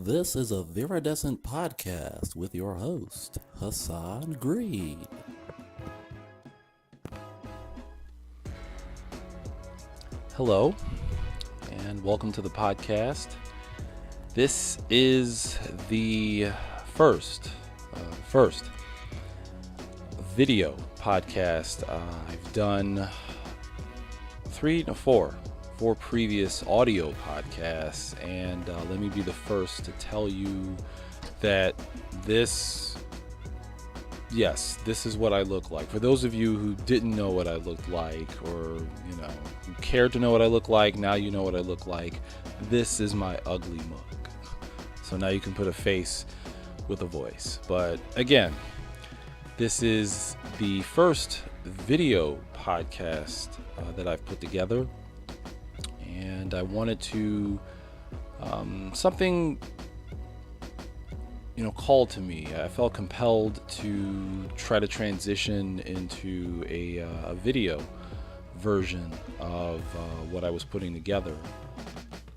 This is a Viridescent podcast with your host, Hassan Greed. Hello, and welcome to the podcast. This is the first video podcast. I've done four previous audio podcasts, and let me be the first to tell you that this is what I look like. For those of you who didn't know what I looked like, or who cared to know what I look like, now you know what I look like. This is my ugly mug. So now you can put a face with a voice. But again, this is the first video podcast that I've put together. And I wanted to, something, called to me. I felt compelled to try to transition into a video version of what I was putting together.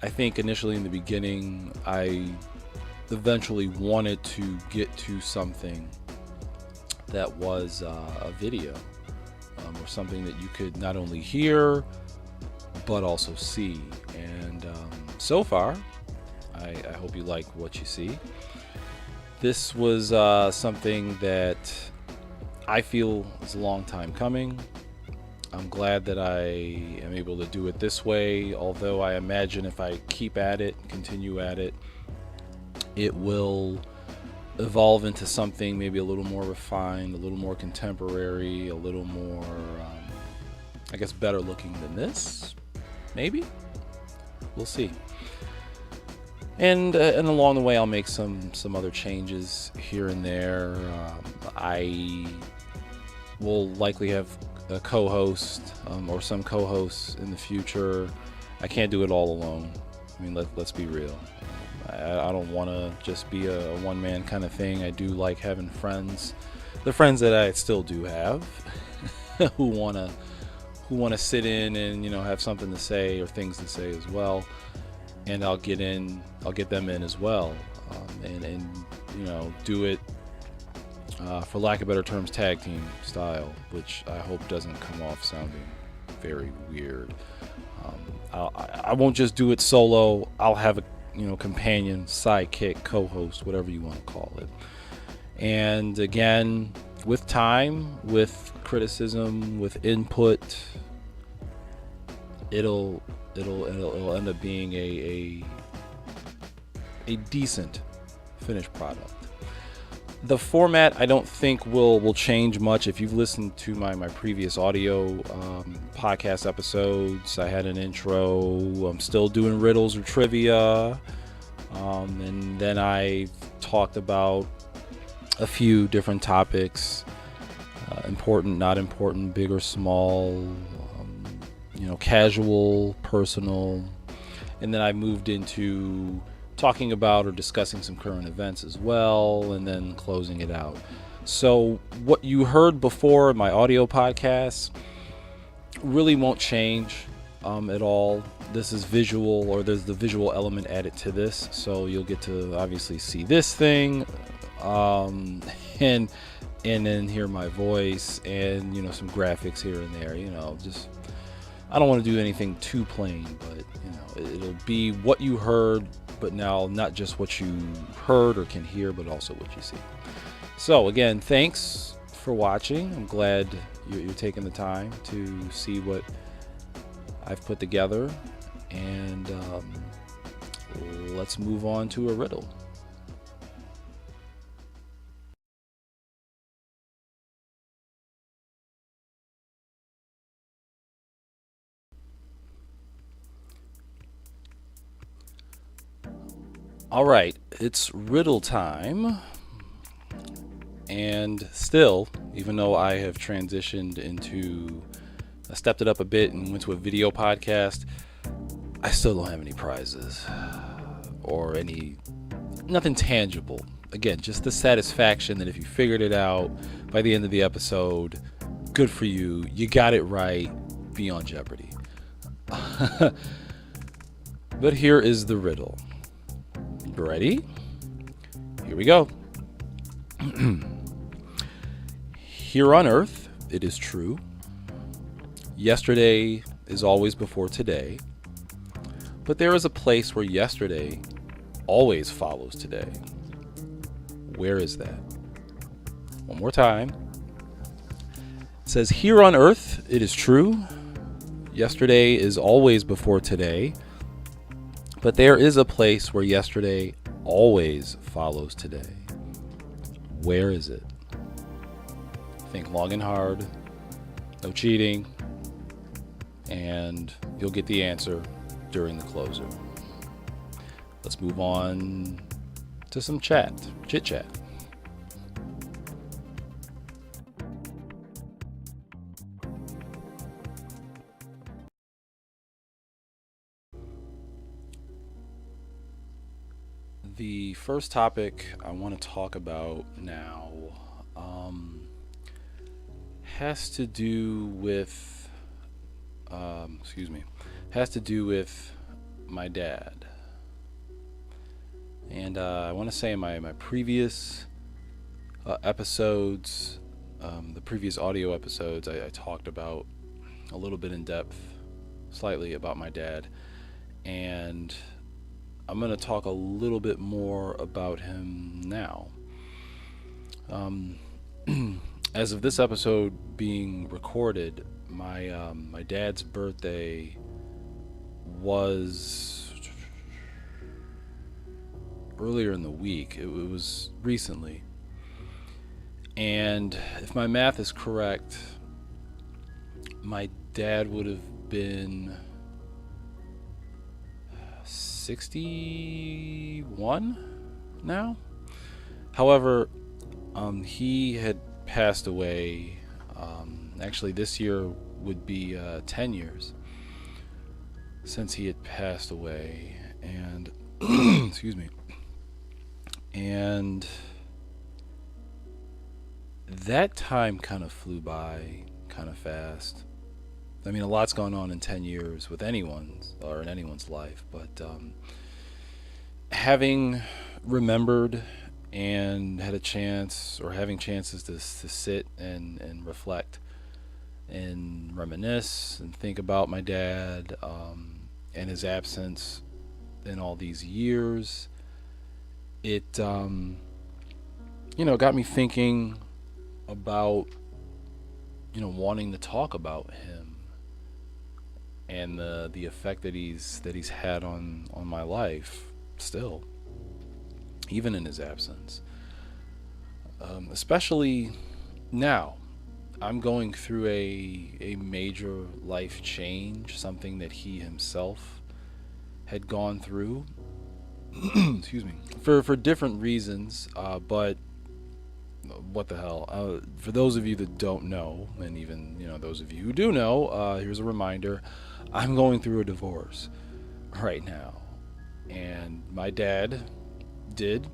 I think initially in the beginning, I eventually wanted to get to something that was a video, or something that you could not only hear, but also see. And so far, I hope you like what you see. This was something that I feel is a long time coming. I'm glad that I am able to do it this way, although I imagine if I keep at it, continue at it, it will evolve into something maybe a little more refined, a little more contemporary, a little more, better looking than this. Maybe we'll see. And along the way, I'll make some other changes here and there. I will likely have a co-host or some co-hosts in the future. I can't do it all alone. I mean, let's be real. I don't want to just be a one-man kind of thing. I do like having friends. The friends that I still do have who want to sit in and have something to say or things to say as well, and I'll get them in as well, and do it for lack of better terms, tag team style, which I hope doesn't come off sounding very weird. I won't just do it solo. I'll have a companion, sidekick, co-host, whatever you want to call it. And again, with time, with criticism, with input, it'll end up being a decent finished product. The format I don't think will change much. If you've listened to my previous audio podcast episodes, I had an intro. I'm still doing riddles or trivia, and then I talked about a few different topics, important, not important, big or small, casual, personal, and then I moved into talking about or discussing some current events as well, and then closing it out. So what you heard before in my audio podcast really won't change at all. This is visual, or there's the visual element added to this, so you'll get to obviously see this thing, and then hear my voice, and some graphics here and there. Just I don't want to do anything too plain, but it'll be what you heard, but now not just what you heard or can hear, but also what you see. So again, thanks for watching. I'm glad you're taking the time to see what I've put together, and let's move on to a riddle. All right, it's riddle time. And still, even though I have transitioned I stepped it up a bit and went to a video podcast, I still don't have any prizes or nothing tangible. Again, just the satisfaction that if you figured it out by the end of the episode, good for you. You got it right. Be on Jeopardy. But here is the riddle. Ready? Here we go. Here on earth, it is true. Yesterday is always before today. But there is a place where yesterday always follows today. Where is that? One more time. It says, here on earth, it is true. Yesterday is always before today. But there is a place where yesterday always follows today. Where is it? Think long and hard. No cheating. And you'll get the answer during the closer. Let's move on to some chit chat. The first topic I want to talk about now has to do with my dad. And I want to say in my previous episodes, the previous audio episodes, I talked about a little bit in depth, slightly about my dad. And I'm going to talk a little bit more about him now. As of this episode being recorded, my dad's birthday was earlier in the week. It was recently. And if my math is correct, my dad would have been 61 now. However, he had passed away. Actually, this year would be 10 years since he had passed away. And excuse me. And that time kind of flew by kind of fast. I mean, a lot's gone on in 10 years with anyone's life, but having remembered and had a chance, or having chances to sit and reflect and reminisce and think about my dad and his absence in all these years, it got me thinking about wanting to talk about him and the effect that he's had on my life still, even in his absence. Especially now, I'm going through a major life change, something that he himself had gone through. Excuse me, for different reasons, but what the hell? For those of you that don't know, and even those of you who do know, here's a reminder: I'm going through a divorce right now, and my dad did.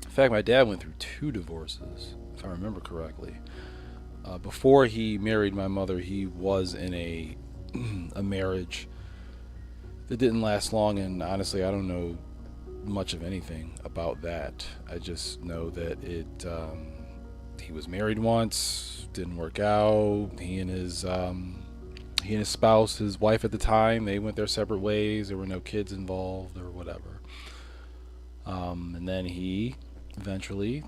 In fact, my dad went through 2 divorces, if I remember correctly. Before he married my mother, he was in a marriage that didn't last long, and honestly, I don't know much of anything about that. I just know that he was married once, didn't work out. He and his spouse, his wife at the time, they went their separate ways. There were no kids involved or whatever. And then he eventually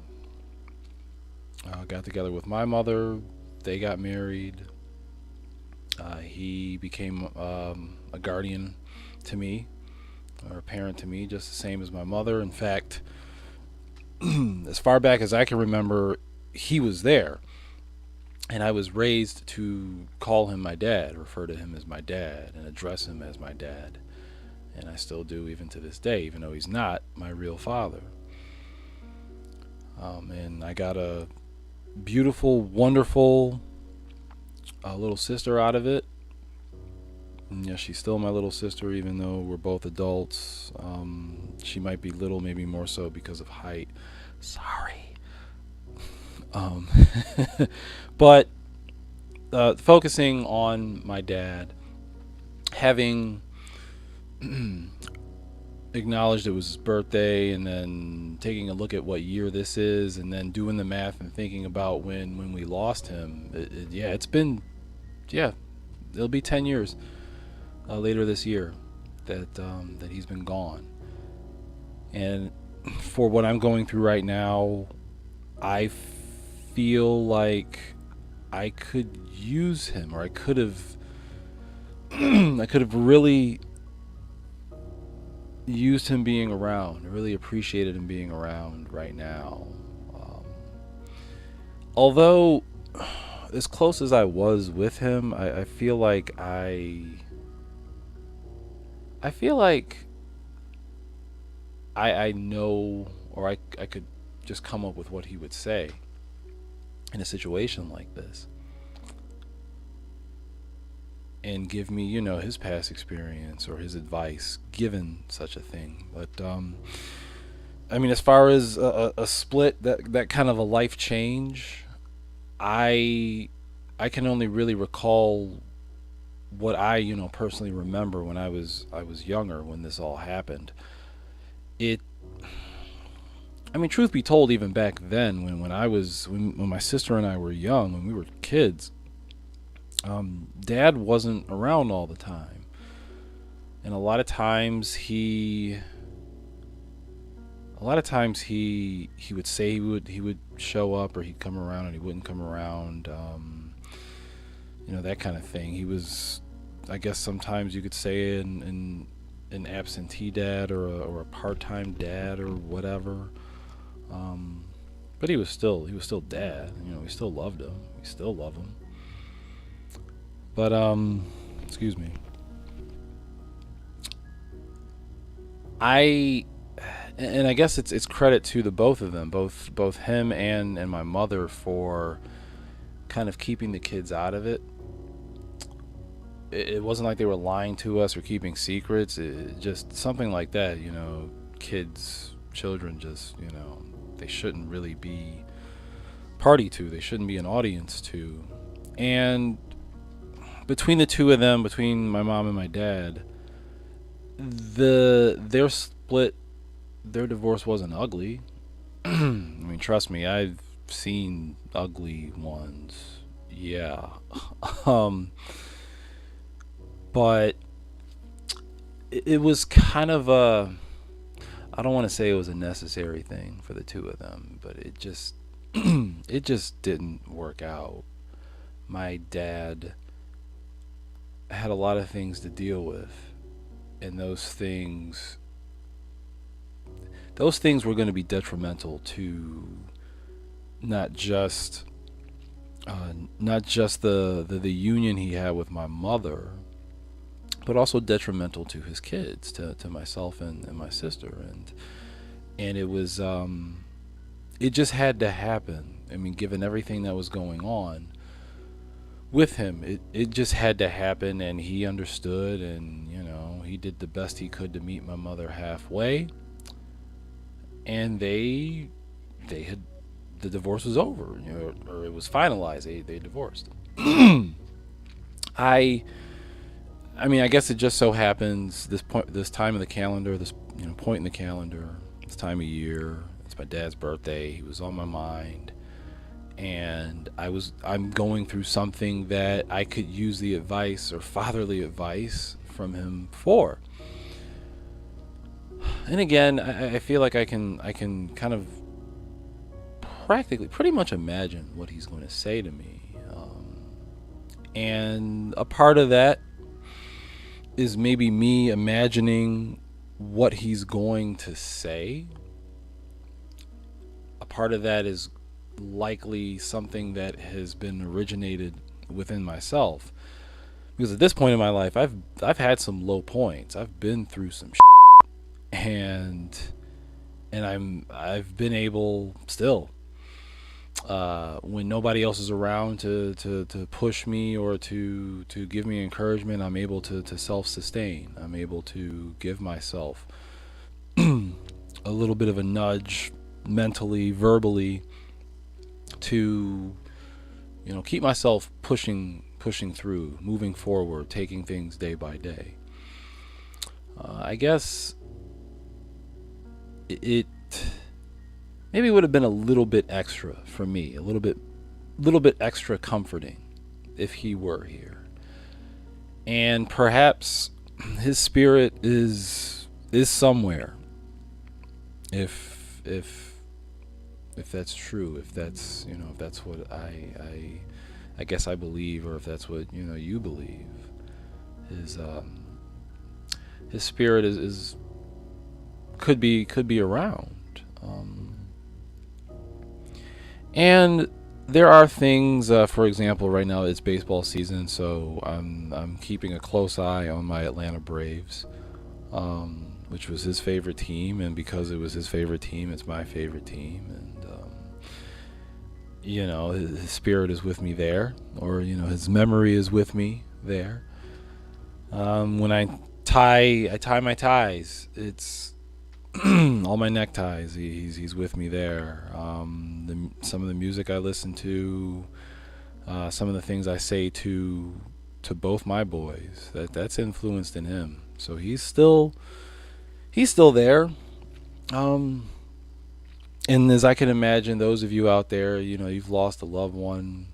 got together with my mother. They got married. He became a guardian to me, or a parent to me, just the same as my mother. In fact, as far back as I can remember, he was there. And I was raised to call him my dad, refer to him as my dad, and address him as my dad. And I still do even to this day, even though he's not my real father. And I got a beautiful, wonderful little sister out of it. And yeah, she's still my little sister, even though we're both adults. She might be little, maybe more so because of height. Sorry. But focusing on my dad, having acknowledged it was his birthday, and then taking a look at what year this is, and then doing the math and thinking about when we lost him. Yeah, it's been, yeah, it'll be 10 years later this year that he's been gone. And for what I'm going through right now, I feel like I could use him, or I could have I could have really used him being around. I really appreciated him being around right now. Um, Although, as close as I was with him, I feel like I feel like I know, or I could just come up with what he would say in a situation like this, and give me, his past experience or his advice given such a thing. But I mean, as far as a split, that kind of a life change, I I can only really recall what I, personally remember when I was younger when this all happened. It I mean, truth be told, even back then, when my sister and I were young, when we were kids, Dad wasn't around all the time, and a lot of times he would say he would show up, or he'd come around, and he wouldn't come around, that kind of thing. He was, I guess, sometimes you could say an absentee dad, or a part-time dad, or whatever. Um, but he was still dad. We still loved him. We still love him. But excuse me. I and I guess it's credit to the both of them, both him and my mother, for kind of keeping the kids out of it. It wasn't like they were lying to us or keeping secrets. Just something like that. Children, just, they shouldn't really be party to. They shouldn't be an audience to. And between the two of them, between my mom and my dad, their split, their divorce wasn't ugly. I mean, trust me, I've seen ugly ones. Yeah. um, but it was kind of a, I don't want to say it was a necessary thing for the two of them, but it just it just didn't work out. My dad had a lot of things to deal with, and those things were going to be detrimental to not just the union he had with my mother, but also detrimental to his kids, to myself and my sister. And it just had to happen. I mean, given everything that was going on with him, it just had to happen, and he understood, and he did the best he could to meet my mother halfway, and they had the divorce was over, or it was finalized. They divorced. I I mean, I guess it just so happens this time of the calendar, this point in the calendar, this time of year. It's my dad's birthday. He was on my mind, and I'm going through something that I could use the advice, or fatherly advice, from him for. And again, I feel like I can kind of practically pretty much imagine what he's going to say to me, and a part of that is maybe me imagining what he's going to say. A part of that is likely something that has been originated within myself, because at this point in my life, I've had some low points. I've been through some and I've been able still, when nobody else is around to push me, or to give me encouragement, I'm able to self-sustain. I'm able to give myself a little bit of a nudge, mentally, verbally, to keep myself pushing through, moving forward, taking things day by day. I guess it maybe would have been a little bit extra for me, a little bit extra comforting if he were here. And perhaps his spirit is somewhere. If that's true, if that's, if that's what I guess I believe, or if that's what, you believe, his his spirit is could be around. And there are things, for example, right now it's baseball season, so I'm keeping a close eye on my Atlanta Braves, which was his favorite team, and because it was his favorite team, it's my favorite team, and his spirit is with me there, or his memory is with me there. When I tie my ties, it's all my neckties. He's with me there. Some of the music I listen to, some of the things I say to both my boys, that's influenced in him. So he's still there. And as I can imagine, those of you out there, you've lost a loved one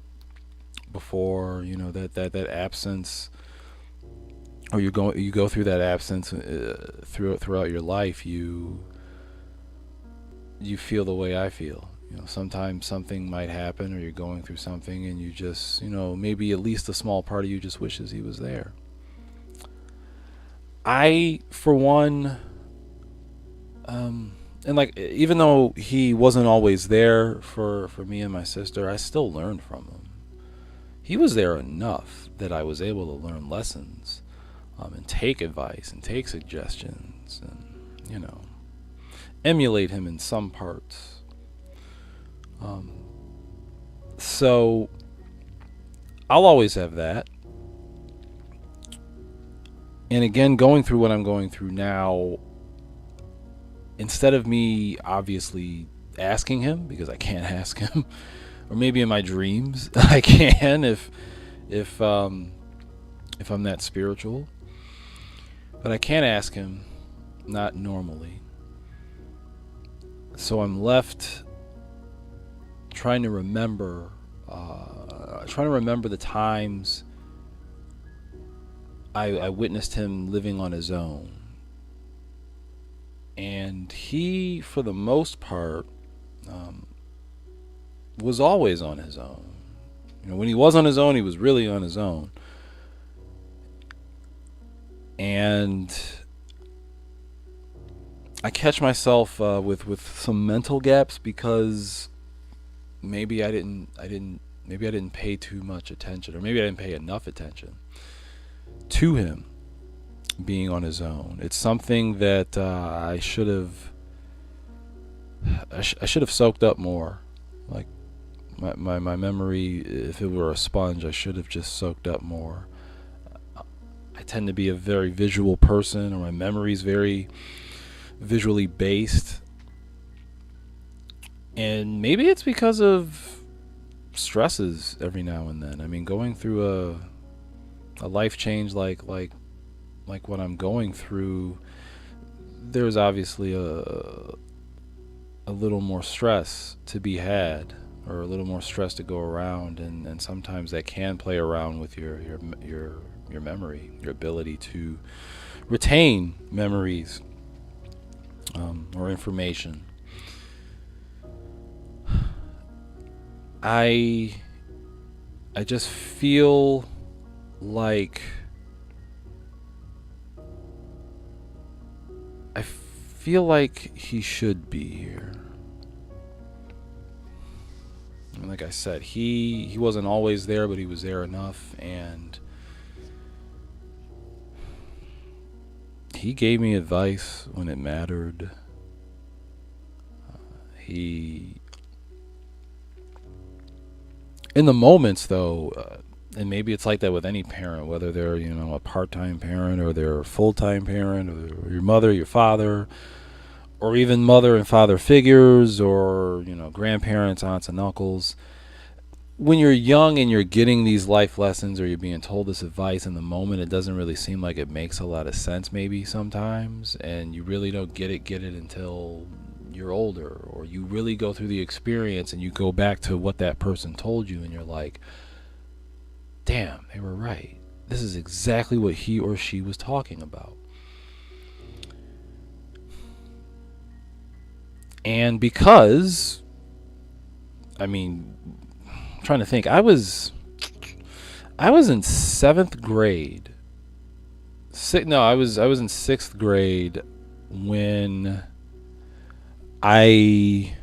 before. That absence, or you go through that absence throughout your life. You feel the way I feel. Sometimes something might happen, or you're going through something, and you just, maybe at least a small part of you just wishes he was there. I, for one, and like, even though he wasn't always there for me and my sister, I still learned from him. He was there enough that I was able to learn lessons, and take advice and take suggestions, and emulate him in some parts. So I'll always have that. And again, going through what I'm going through now, instead of me obviously asking him, because I can't ask him, or maybe in my dreams I can, if I'm that spiritual, but I can't ask him, not normally. So I'm left trying to remember the times I witnessed him living on his own. And he, for the most part, was always on his own. When he was on his own, he was really on his own. And I catch myself with some mental gaps because maybe I didn't pay too much attention, or maybe I didn't pay enough attention to him being on his own. It's something that I should have soaked up more. Like my memory, if it were a sponge, I should have just soaked up more. I tend to be a very visual person, or my memory is very visually based. And maybe it's because of stresses every now and then. I mean, going through a life change like what I'm going through, there's obviously a little more stress to be had, or a little more stress to go around, and sometimes that can play around with your memory, your ability to retain memories, or information. I just feel like he should be here. And like I said, he wasn't always there, but he was there enough, and he gave me advice when it mattered. In the moments, though, and maybe it's like that with any parent, whether they're, a part-time parent, or they're a full-time parent, or your mother, your father, or even mother and father figures, or, grandparents, aunts and uncles. When you're young and you're getting these life lessons, or you're being told this advice in the moment, it doesn't really seem like it makes a lot of sense maybe sometimes, and you really don't get it until you're older, or you really go through the experience and you go back to what that person told you and you're like, damn, they were right. This is exactly what he or she was talking about. And because, I'm trying to think, I was in 7th grade. I was in 6th grade when I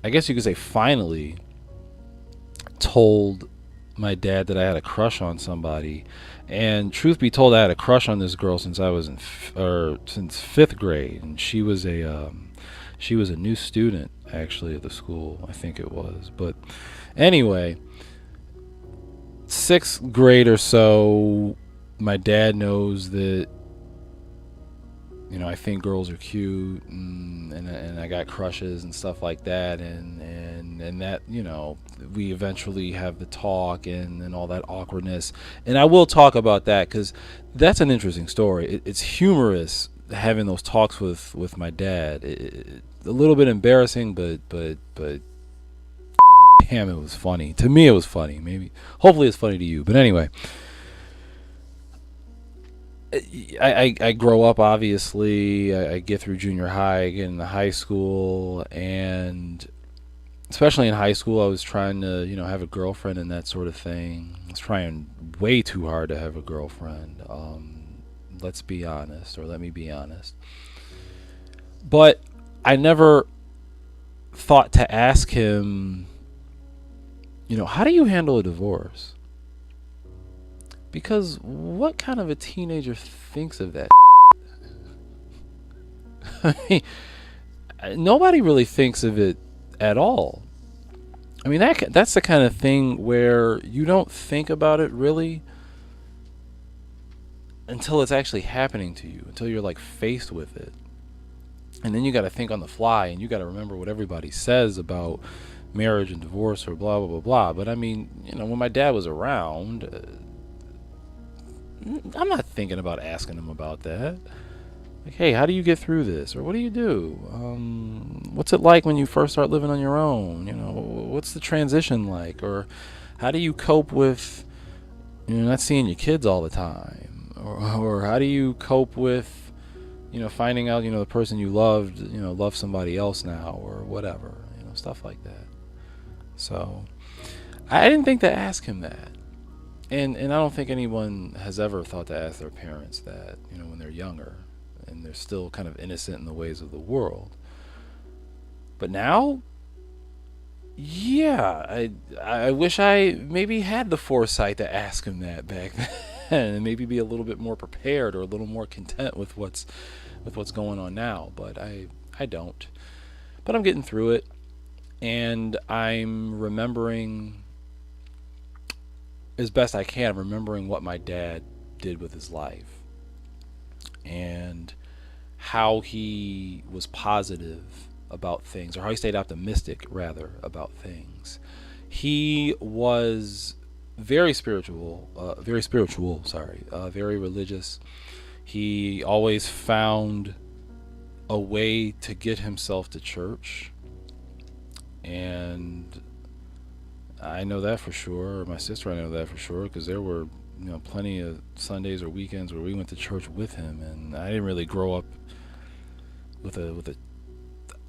guess you could say finally told my dad that I had a crush on somebody. And truth be told, I had a crush on this girl since I was since 5th grade, and she was a new student actually at the school, I think it was. But anyway, 6th grade or so, my dad knows that, I think girls are cute, and I got crushes and stuff like that, and that, we eventually have the talk and all that awkwardness. And I will talk about that because that's an interesting story. It's humorous having those talks with my dad. A little bit embarrassing, but damn, it was funny. To me, it was funny. Hopefully it's funny to you. But anyway, I grow up, obviously. I get through junior high, I get into high school, and especially in high school, I was trying to, have a girlfriend and that sort of thing. I was trying way too hard to have a girlfriend. Let me be honest. But I never thought to ask him, how do you handle a divorce? Because what kind of a teenager thinks of that? I mean, nobody really thinks of it at all. I mean, that's the kind of thing where you don't think about it really until it's actually happening to you, until you're like faced with it. And then you got to think on the fly, and you got to remember what everybody says about marriage and divorce or blah, blah, blah, blah. But I mean, when my dad was around, I'm not thinking about asking him about that. Like, hey, how do you get through this? Or what do you do? What's it like when you first start living on your own? What's the transition like? Or how do you cope with, not seeing your kids all the time? Or how do you cope with, finding out, the person you loved, loves somebody else now, or whatever, stuff like that. So I didn't think to ask him that. And I don't think anyone has ever thought to ask their parents that, when they're younger and they're still kind of innocent in the ways of the world. But now, yeah, I wish I maybe had the foresight to ask him that back then, and maybe be a little bit more prepared or a little more content with what's going on now. But I don't. But I'm getting through it, and I'm remembering as best I can, remembering what my dad did with his life and how he was positive about things, or how he stayed optimistic rather about things. He was very spiritual, very religious. He always found a way to get himself to church, and I know that for sure. My sister, I know that for sure, because there were, plenty of Sundays or weekends where we went to church with him. And I didn't really grow up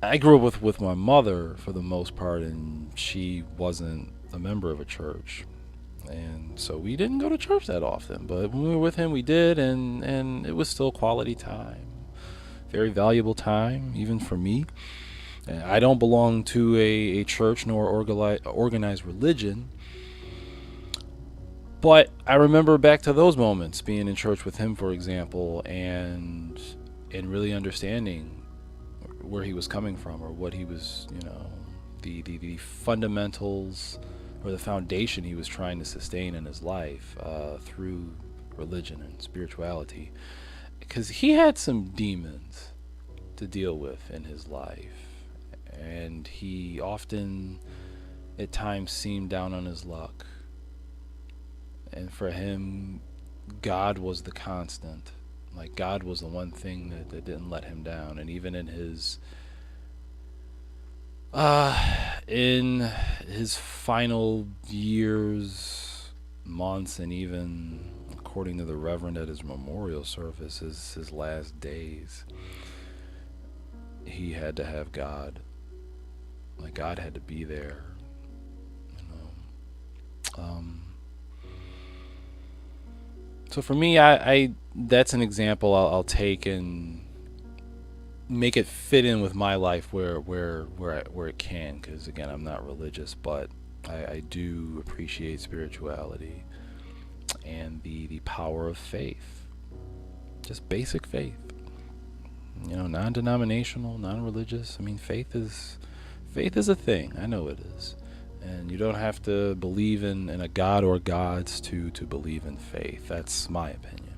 I grew up with my mother for the most part, and she wasn't a member of a church, and so we didn't go to church that often. But when we were with him, we did, and it was still quality time, very valuable time, even for me. I don't belong to a church nor organized religion, but I remember back to those moments, being in church with him, for example, and really understanding where he was coming from, or what he was, the fundamentals or the foundation he was trying to sustain in his life through religion and spirituality, because he had some demons to deal with in his life. And he often, at times, seemed down on his luck. And for him, God was the constant. Like, God was the one thing that didn't let him down. And even in his In his final years, months, and even according to the Reverend at his memorial service, his last days, he had to have God. Like, God had to be there, you know. So for me, I that's an example I'll take and make it fit in with my life where it can, because again, I'm not religious, but I do appreciate spirituality and the power of faith, just basic faith, non-denominational, non-religious. I mean, faith is a thing. I know it is, and you don't have to believe in a god or gods to believe in faith. That's my opinion.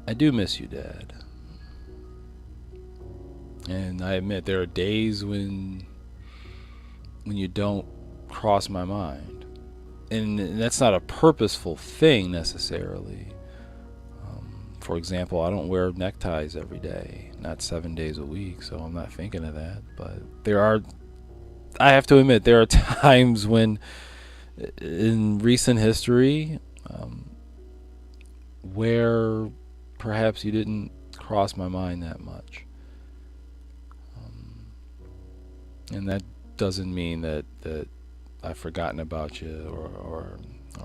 I do miss you, Dad. And I admit there are days when you don't cross my mind. And that's not a purposeful thing necessarily. For example, I don't wear neckties every day, not 7 days a week, so I'm not thinking of that. But I have to admit, there are times when in recent history where perhaps you didn't cross my mind that much. And that doesn't mean that I've forgotten about you or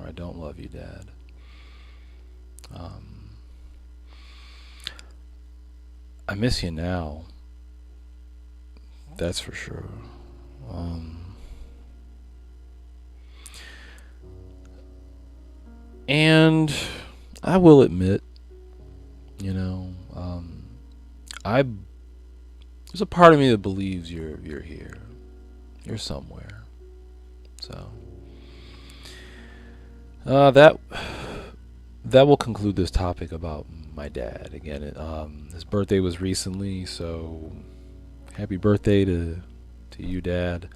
I don't love you, Dad. I miss you now. That's for sure. And I will admit, I there's a part of me that believes you're here. You're somewhere. So that will conclude this topic about my dad. Again, his birthday was recently, so happy birthday to you, Dad,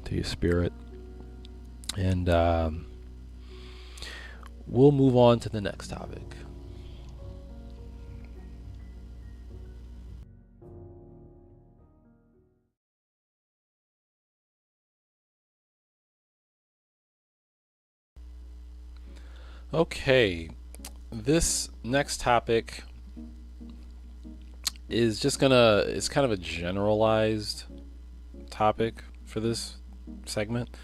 to your spirit. And we'll move on to the next topic. Okay, this next topic is it's kind of a generalized topic for this segment,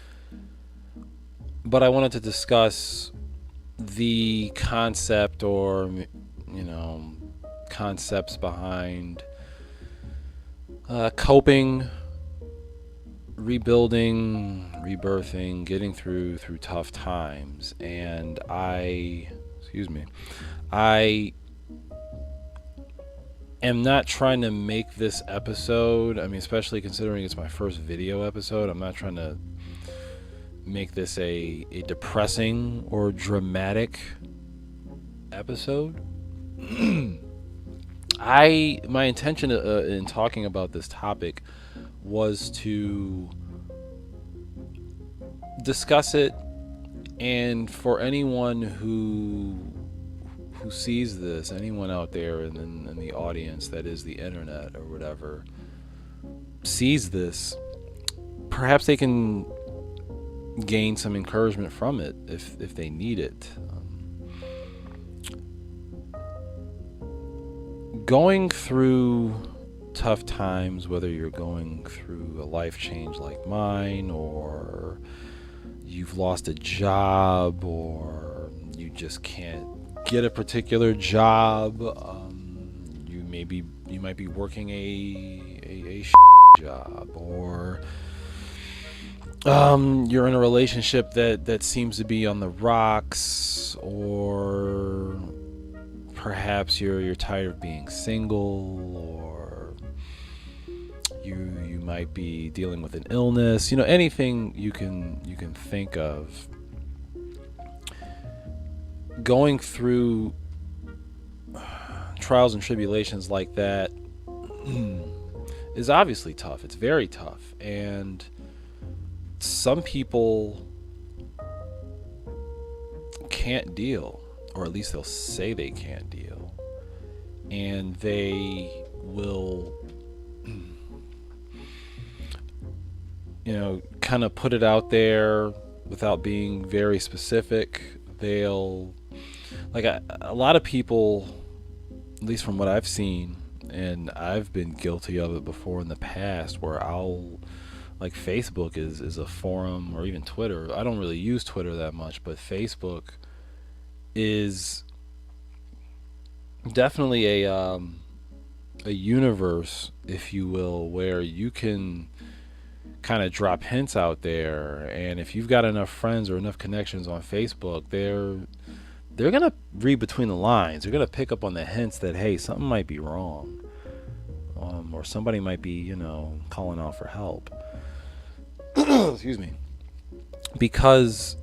but I wanted to discuss the concept or, concepts behind coping, rebuilding, rebirthing, getting through tough times. And I am not trying to make this episode, especially considering it's my first video episode, I'm not trying to make this a depressing or dramatic episode. My intention in talking about this topic was to discuss it, and for anyone who sees this, anyone out there in the audience that is the internet or whatever sees this, perhaps they can gain some encouragement from it if they need it. Going through tough times, whether you're going through a life change like mine, or you've lost a job, or you just can't get a particular job, you might be working a job, or you're in a relationship that seems to be on the rocks, or perhaps you're tired of being single, or you might be dealing with an illness, anything you can think of. Going through trials and tribulations like that is obviously tough. It's very tough, and some people can't deal or at least they'll say they can't deal, and they will, kind of put it out there without being very specific. They'll, like, a lot of people, at least from what I've seen, and I've been guilty of it before in the past, where I'll, like, Facebook is a forum, or even Twitter. I don't really use Twitter that much, but Facebook is definitely a universe, if you will, where you can kind of drop hints out there, and if you've got enough friends or enough connections on Facebook, they're gonna read between the lines. They're gonna pick up on the hints that, hey, something might be wrong, or somebody might be, calling out for help. Excuse me. Because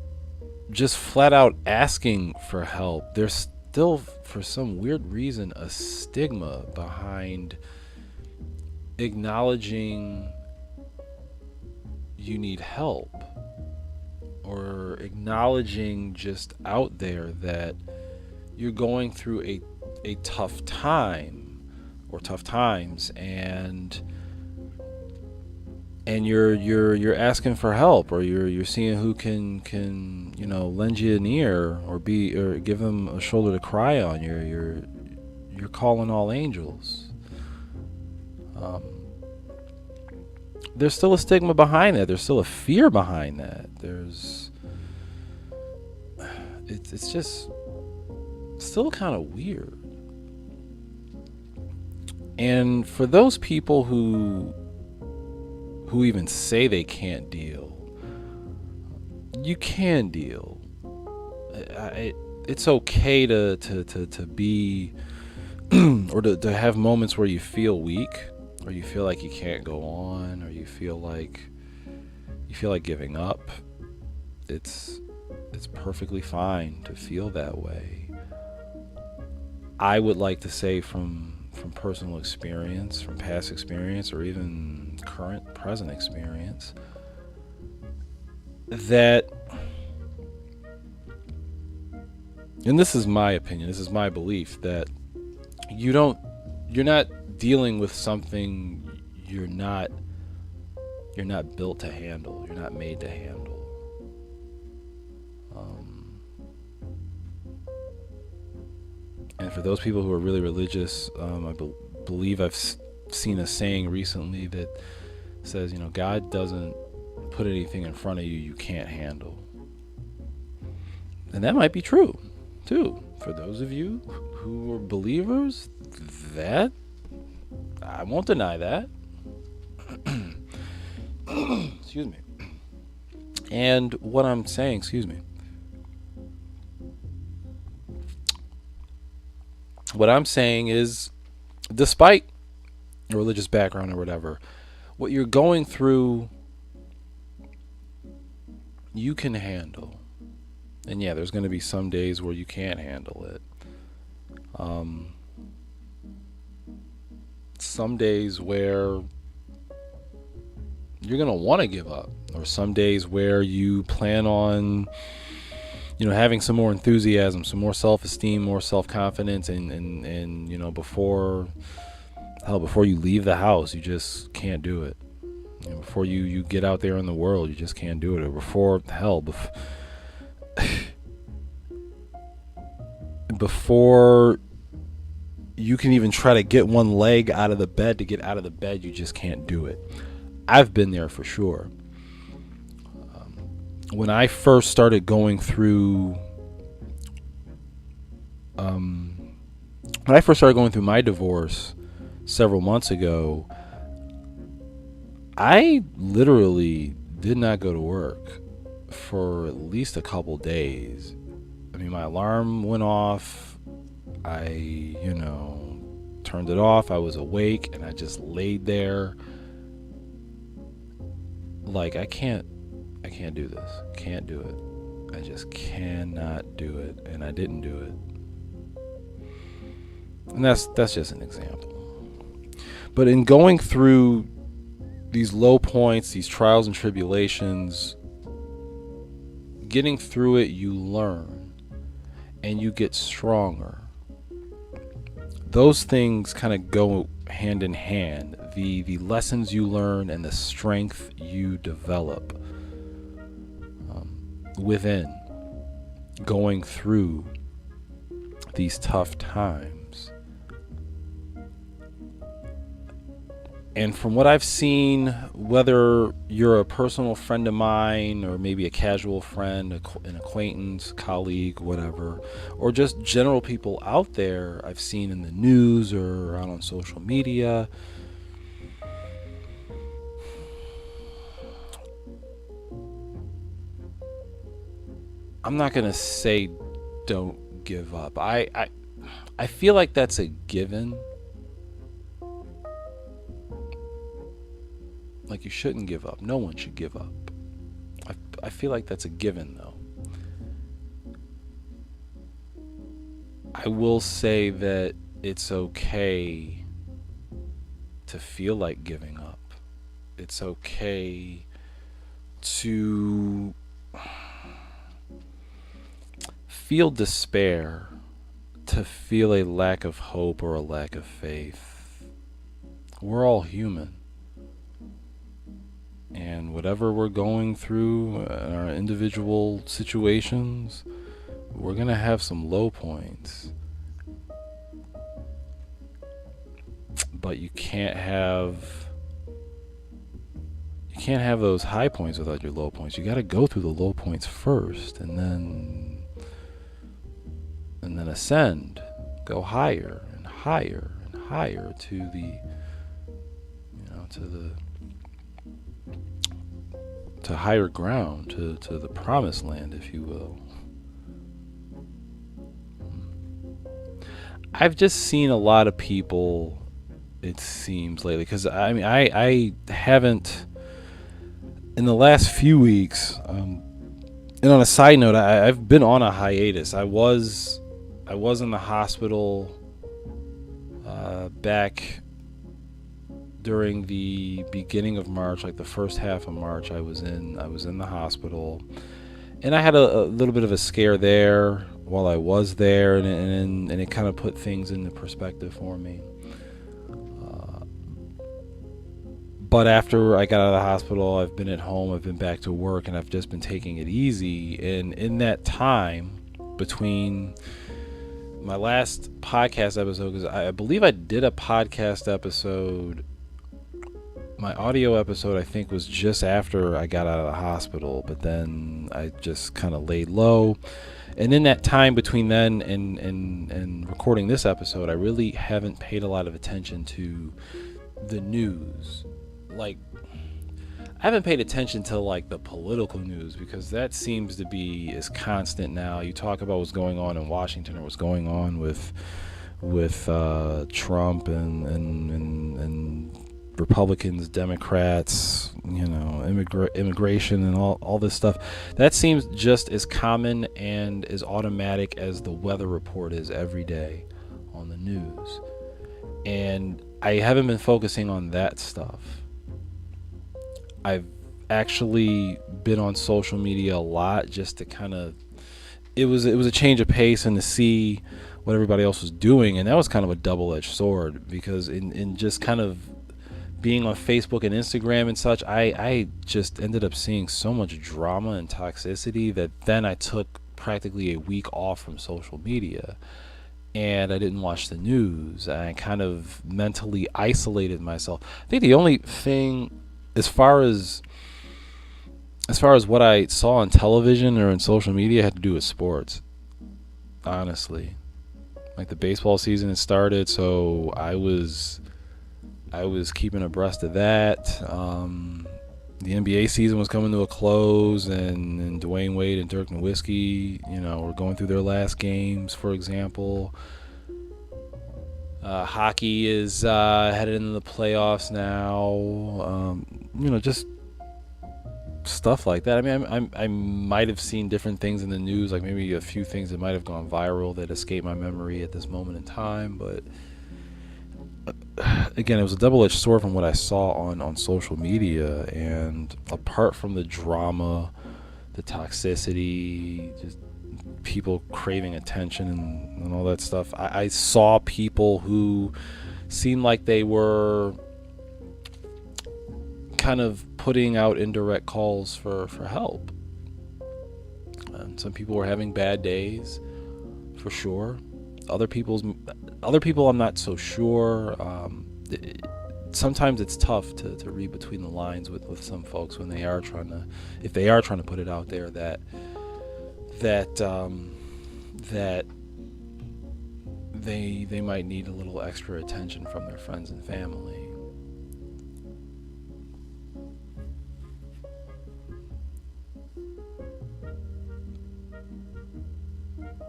just flat out asking for help, there's still, for some weird reason, a stigma behind acknowledging you need help, or acknowledging just out there that you're going through a tough time or tough times, and you're asking for help, or you're seeing who can lend you an ear, or give them a shoulder to cry on. You're calling all angels. There's still a stigma behind that. There's still a fear behind that. It's just still kind of weird. And for those people who even say they can't deal, you can deal. It's okay to be or to have moments where you feel weak, or you feel like you can't go on, or you feel like giving up. It's perfectly fine to feel that way. I would like to say from personal experience, from past experience, or even present experience, that, and this is my opinion, this is my belief, that you're not dealing with something you're not built to handle, you're not made to handle. And for those people who are really religious, I believe I've seen a saying recently that says, God doesn't put anything in front of you you can't handle. And that might be true, too. For those of you who are believers, that, I won't deny that. Excuse me. And what I'm saying, what I'm saying is, despite your religious background or whatever, what you're going through, you can handle. And yeah, there's going to be some days where you can't handle it. Some days where you're going to want to give up, or some days where you plan on, having some more enthusiasm, some more self-esteem, more self-confidence, and before you leave the house, you just can't do it. Before you get out there in the world, you just can't do it. Or before you can even try to get one leg out of the bed, to get out of the bed, you just can't do it. I've been there for sure. When I first started going through my divorce several months ago, I literally did not go to work for at least a couple days. I mean, my alarm went off. I, turned it off. I was awake, and I just laid there like, I can't do this. Can't do it. I just cannot do it. And I didn't do it. And that's just an example. But in going through these low points, these trials and tribulations, getting through it, you learn. and you get stronger. Those things kind of go hand in hand. The lessons you learn and the strength you develop within going through these tough times. And from what I've seen, whether you're a personal friend of mine or maybe a casual friend, an acquaintance, colleague, whatever, or just general people out there I've seen in the news or out on social media, I'm not going to say don't give up. I feel like that's a given. Like, you shouldn't give up. No one should give up. I feel like that's a given, though. I will say that it's okay to feel like giving up. It's okay to feel despair, to feel a lack of hope or a lack of faith. We're all human. And whatever we're going through in our individual situations, we're going to have some low points. But you can't have those high points without your low points. You got to go through the low points first and then ascend, go higher and higher and higher to higher ground, to the promised land, if you will. I've just seen a lot of people, it seems, lately, because I haven't, in the last few weeks, and on a side note, I've been on a hiatus. I was in the hospital back during the beginning of March, like the first half of March. I was in the hospital, and I had a little bit of a scare there while I was there, and it kind of put things into perspective for me. But after I got out of the hospital, I've been at home, I've been back to work, and I've just been taking it easy. And in that time between my last podcast episode, because I believe I did a podcast episode, my audio episode, I think, was just after I got out of the hospital, but then I just kind of laid low. And in that time between then and recording this episode, I really haven't paid a lot of attention to the news. Like, I haven't paid attention to like the political news, because that seems to be as constant now. You talk about what's going on in Washington or what's going on with Trump and Republicans, Democrats, immigration and all this stuff. That seems just as common and as automatic as the weather report is every day on the news. And I haven't been focusing on that stuff. I've actually been on social media a lot just to kind of, it was a change of pace and to see what everybody else was doing. And that was kind of a double-edged sword, because in just kind of being on Facebook and Instagram and such, I just ended up seeing so much drama and toxicity that then I took practically a week off from social media, and I didn't watch the news. I kind of mentally isolated myself. I think the only thing, as far as what I saw on television or in social media, had to do with sports, honestly. Like, the baseball season had started, so I was keeping abreast of that. The NBA season was coming to a close, and Dwayne Wade and Dirk Nowitzki, were going through their last games, for example. Hockey is headed into the playoffs now. Just stuff like that. I mean, I might have seen different things in the news, like maybe a few things that might have gone viral that escape my memory at this moment in time, but again, it was a double-edged sword from what I saw on social media. And apart from the drama, the toxicity, just people craving attention and all that stuff. I saw people who seemed like they were kind of putting out indirect calls for help. And some people were having bad days, for sure. Other people I'm not so sure. Sometimes it's tough to read between the lines with some folks when if they are trying to put it out there that they might need a little extra attention from their friends and family.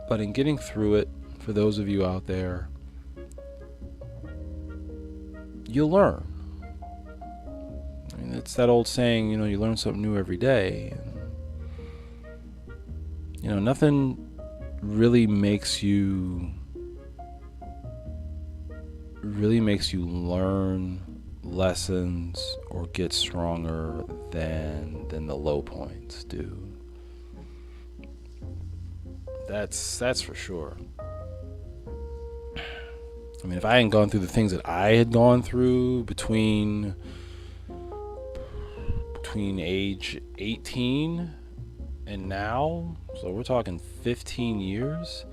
But in getting through it, for those of you out there, you'll learn. I mean, it's that old saying, you learn something new every day. And, nothing really makes you learn lessons or get stronger than the low points do. That's for sure. I mean, if I hadn't gone through the things that I had gone through between age 18 and now, so we're talking 15 years.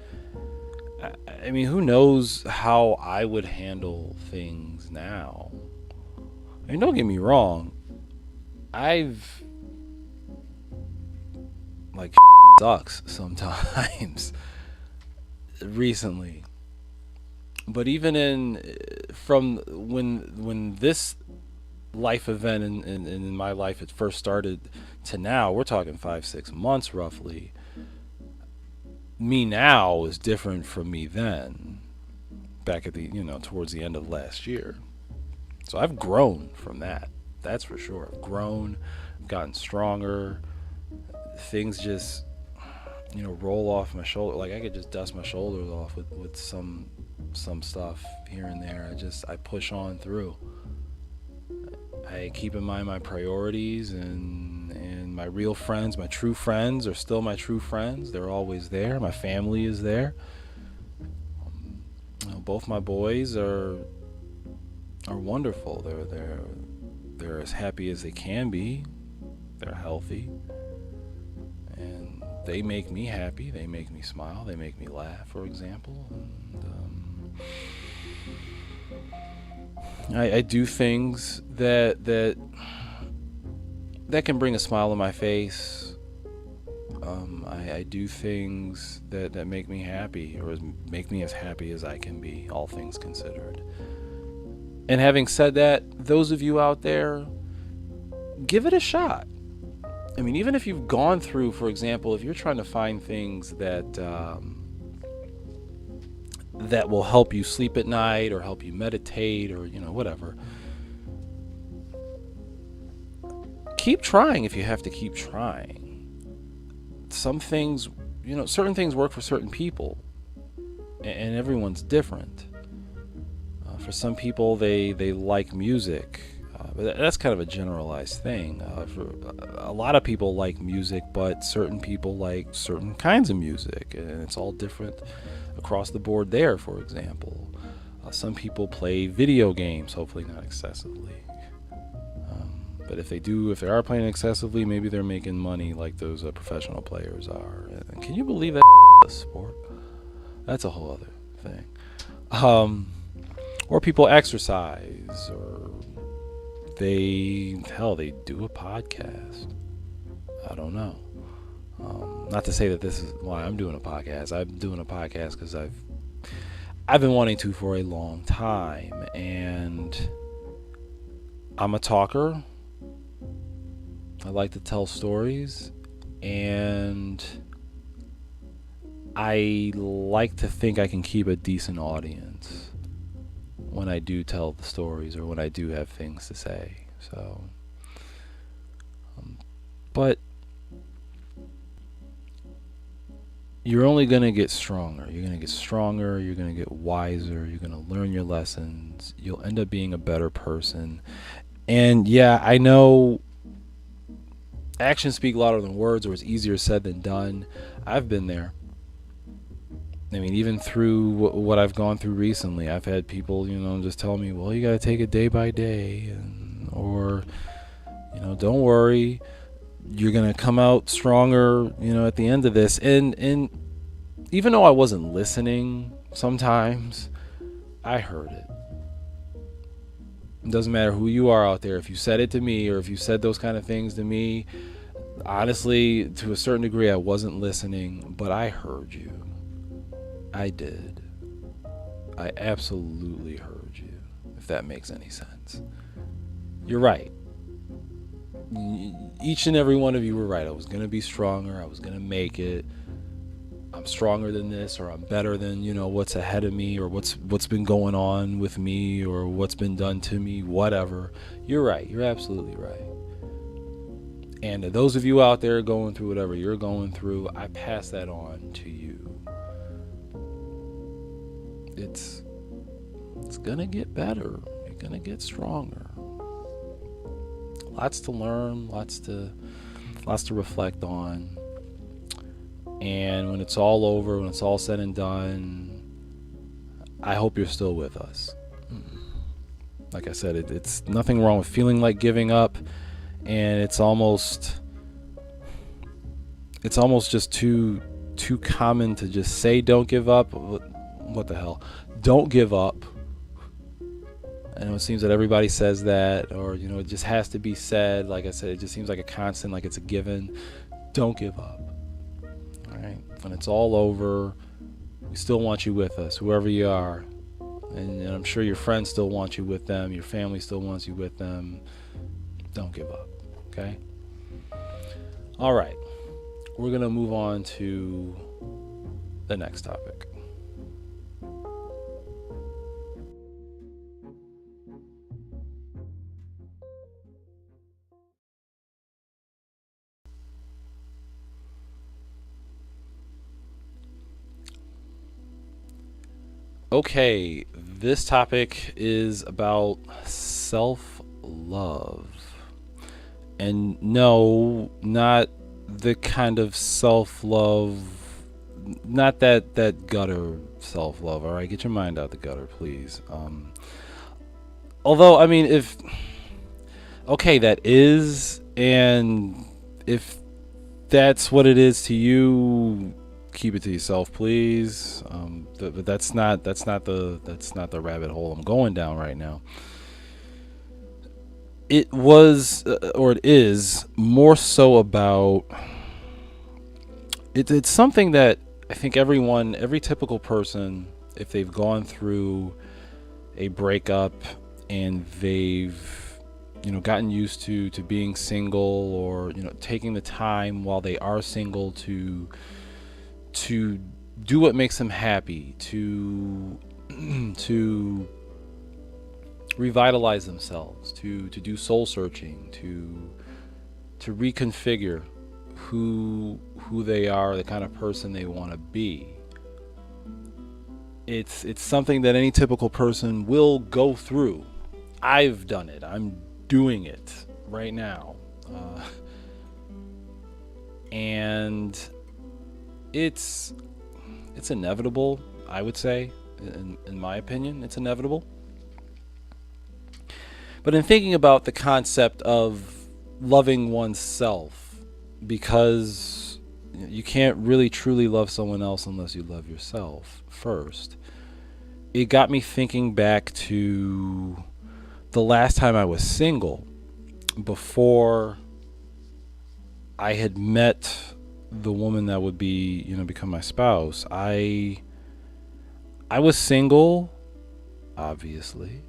I mean, who knows how I would handle things now? I mean, don't get me wrong. I've sucks sometimes recently, but even from when this life event in my life had first started to now, we're talking 5-6 months roughly. Me now is different from me then, back at the towards the end of last year. So I've grown from that. That's for sure. I've grown, I've gotten stronger. Things just roll off my shoulder. Like I could just dust my shoulders off with some stuff here and there. I push on through. I keep in mind my priorities, and my real friends, my true friends are still my true friends. They're always there. My family is there. Both my boys are wonderful. They're as happy as they can be. They're healthy. And they make me happy. They make me smile. They make me laugh, for example. And I do things that can bring a smile on my face. I do things that make me happy, or make me as happy as I can be, all things considered. And having said that, those of you out there, give it a shot. I mean, even if you've gone through, for example, if you're trying to find things that will help you sleep at night or help you meditate or, whatever, keep trying if you have to keep trying. Some things, certain things work for certain people, and everyone's different. For some people, they like music. But that's kind of a generalized thing. For a lot of people like music, but certain people like certain kinds of music, and it's all different across the board there, for example. Some people play video games, hopefully not excessively. But if they are playing excessively, maybe they're making money like those professional players are. And can you believe that a sport? That's a whole other thing. Or people exercise, or they do a podcast. I don't know. Not to say that this is why I'm doing a podcast. I'm doing a podcast because I've been wanting to for a long time, and I'm a talker. I like to tell stories, and I like to think I can keep a decent audience when I do tell the stories, or when I do have things to say. So, but you're only going to get stronger. You're going to get stronger. You're going to get wiser. You're going to learn your lessons. You'll end up being a better person. And yeah, I know actions speak louder than words, or it's easier said than done. I've been there. I mean, even through what I've gone through recently, I've had people, just tell me, well, you got to take it day by day, or, don't worry, you're going to come out stronger, at the end of this. And even though I wasn't listening sometimes, I heard it. It doesn't matter who you are out there. If you said it to me, or if you said those kind of things to me, honestly, to a certain degree, I wasn't listening, but I heard you. I did. I absolutely heard you, if that makes any sense. You're right. Each and every one of you were right. I was going to be stronger. I was going to make it. I'm stronger than this, or I'm better than, what's ahead of me, or what's been going on with me, or what's been done to me, whatever. You're right. You're absolutely right. And to those of you out there going through whatever you're going through, I pass that on to you. It's gonna get better. You're gonna get stronger. Lots to learn, lots to reflect on. And when it's all over, when it's all said and done, I hope you're still with us. Like I said, it's nothing wrong with feeling like giving up, and it's almost just too common to just say don't give up. What the hell? Don't give up. And it seems that everybody says that, or it just has to be said. Like I said, it just seems like a constant, like it's a given. Don't give up. All right. When it's all over, we still want you with us, whoever you are. And I'm sure your friends still want you with them. Your family still wants you with them. Don't give up. Okay? All right. We're going to move on to the next topic. Okay, this topic is about self-love. And no, not the kind of self-love, not that gutter self-love, all right? Get your mind out the gutter, please. Although, I mean, okay, that is, and if that's what it is to you, keep it to yourself, please. But that's not the rabbit hole I'm going down right now. It was, or it is, more so about. It's something that I think every typical person, if they've gone through a breakup and they've gotten used to being single, or taking the time while they are single to do what makes them happy, to revitalize themselves, to do soul searching, to reconfigure who they are, the kind of person they want to be. It's something that any typical person will go through. I've done it. I'm doing it right now. And it's inevitable, I would say. In my opinion, it's inevitable. But in thinking about the concept of loving oneself, because you can't really truly love someone else unless you love yourself first, it got me thinking back to the last time I was single, before I had met the woman that would be, become my spouse. I was single, obviously,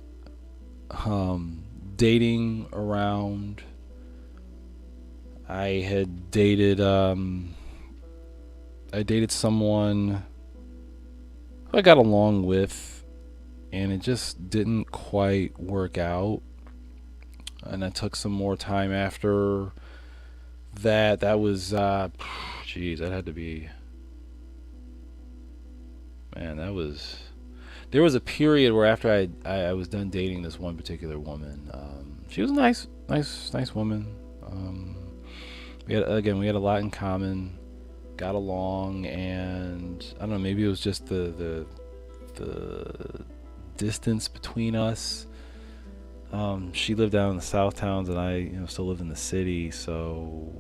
dating around. I had dated someone who I got along with, and it just didn't quite work out. And I took some more time after that. That was that had to be, man, there was a period where after I was done dating this one particular woman, she was a nice woman. We had a lot in common, got along, and I don't know, maybe it was just the distance between us. She lived down in the South Towns, and I, still lived in the city. So,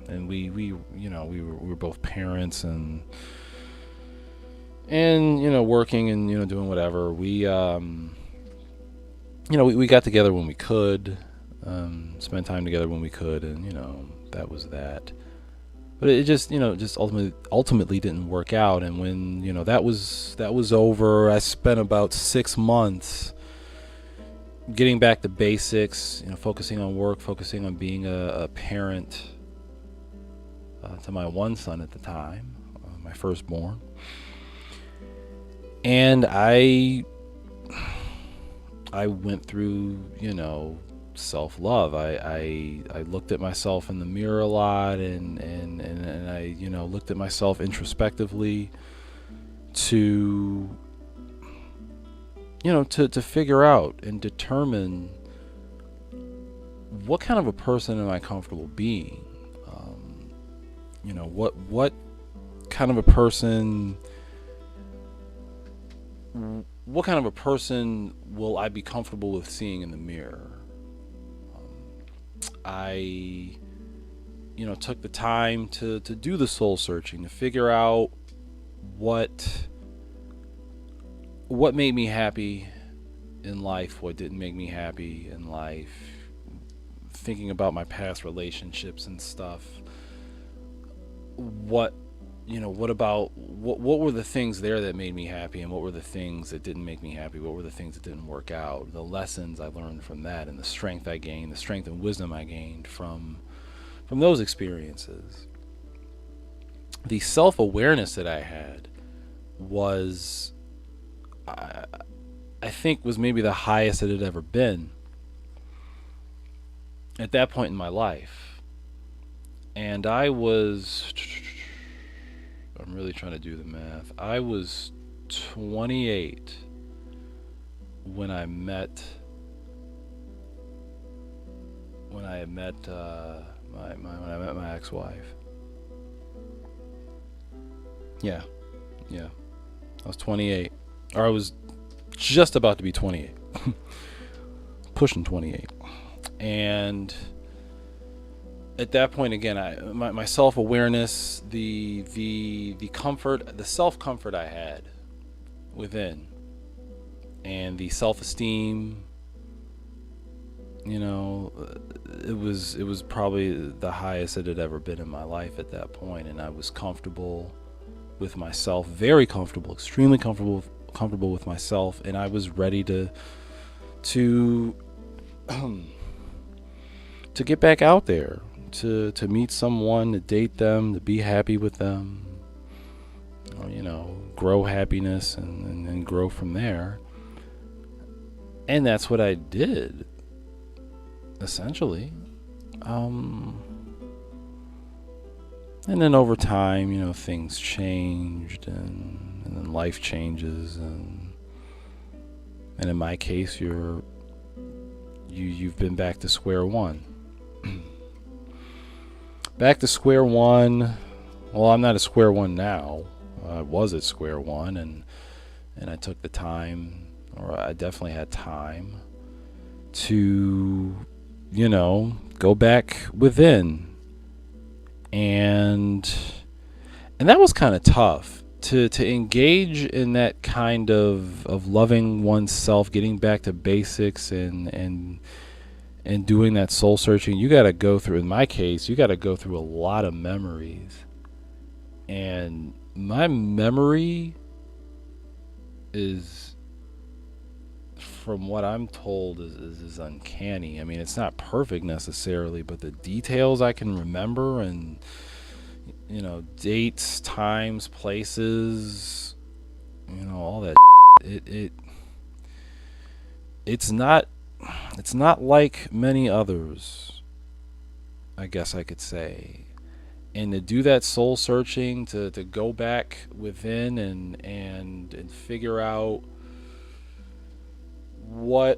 and we were both parents, and working and doing whatever. We got together when we could, spent time together when we could, and that was that. But it just ultimately didn't work out. And when that was over, I spent about 6 months getting back to basics, focusing on work, focusing on being a parent to my one son at the time, my firstborn. And I went through, self-love. I looked at myself in the mirror a lot, and I, looked at myself introspectively to to figure out and determine what kind of a person am I comfortable being. What kind of a person will I be comfortable with seeing in the mirror? I took the time to do the soul searching, to figure out what made me happy in life, what didn't make me happy in life, thinking about my past relationships and stuff. What were the things there that made me happy, and what were the things that didn't make me happy? What were the things that didn't work out? The lessons I learned from that, and the strength I gained, the strength and wisdom I gained from those experiences. The self-awareness that I had was, I think, was maybe the highest it had ever been at that point in my life. And I'm really trying to do the math. I was 28 when I met my ex-wife. Yeah. I was 28, or I was just about to be 28, pushing 28, and at that point, again, my self-awareness, the comfort, the self-comfort I had within, and the self-esteem, it was probably the highest it had ever been in my life at that point. And I was comfortable with myself, very comfortable, extremely comfortable with myself, and I was ready to get back out there, to meet someone, to date them, to be happy with them, grow happiness and grow from there. And that's what I did, essentially. And then over time, things changed, and then life changes, and in my case, you've been back to square one. Back to square one. Well, I'm not at square one now. I was at square one, and I took the time, or I definitely had time to, go back within. And that was kind of tough to engage in that kind of loving oneself, getting back to basics, and doing that soul searching. You got to go through, in my case, you got to go through a lot of memories. And my memory is, from what I'm told, is uncanny. I mean, it's not perfect necessarily, but the details I can remember, and dates, times, places, all that. It's not like many others, I guess I could say. And to do that soul searching, to go back within and figure out where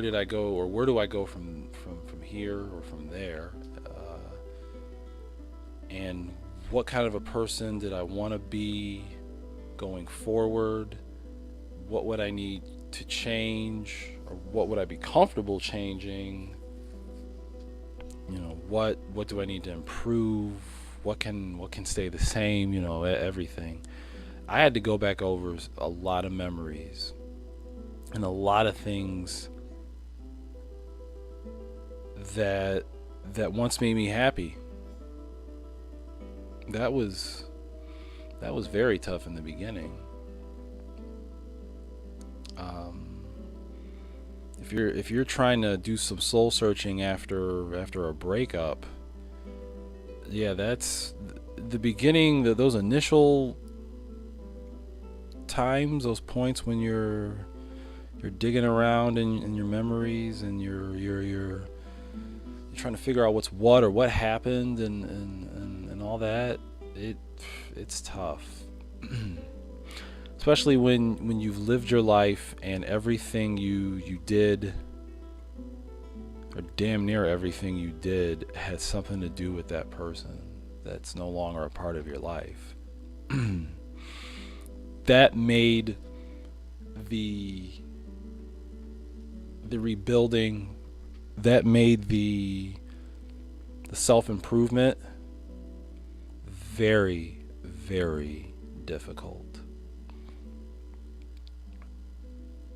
did I go, or where do I go from here or from there, and what kind of a person did I want to be going forward? What would I need to change, or what would I be comfortable changing? What do I need to improve? What can stay the same? Everything. I had to go back over a lot of memories and a lot of things that once made me happy. That was very tough in the beginning. If you're trying to do some soul searching after a breakup, yeah, that's the beginning. Those initial times, those points when you're digging around in your memories, and you're trying to figure out what's what, or what happened, and all that. It's tough. Especially when you've lived your life and everything you did, or damn near everything you did, had something to do with that person that's no longer a part of your life. That made the rebuilding, that made the self-improvement very, very difficult.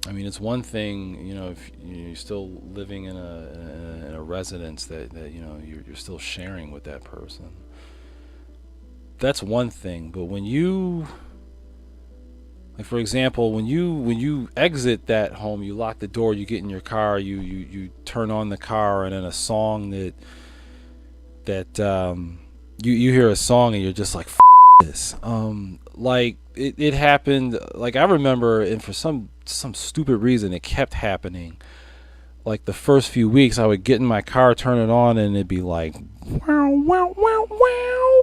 I mean, it's one thing, if you're still living in a residence that you're still sharing with that person. That's one thing. But when you, like, for example, when you exit that home, you lock the door, you get in your car, you turn on the car, and then a song you hear a song and you're just like, F this. Like it happened. Like, I remember, and for some stupid reason, it kept happening. Like, the first few weeks, I would get in my car, turn it on, and it'd be like, wow, wow, wow, wow,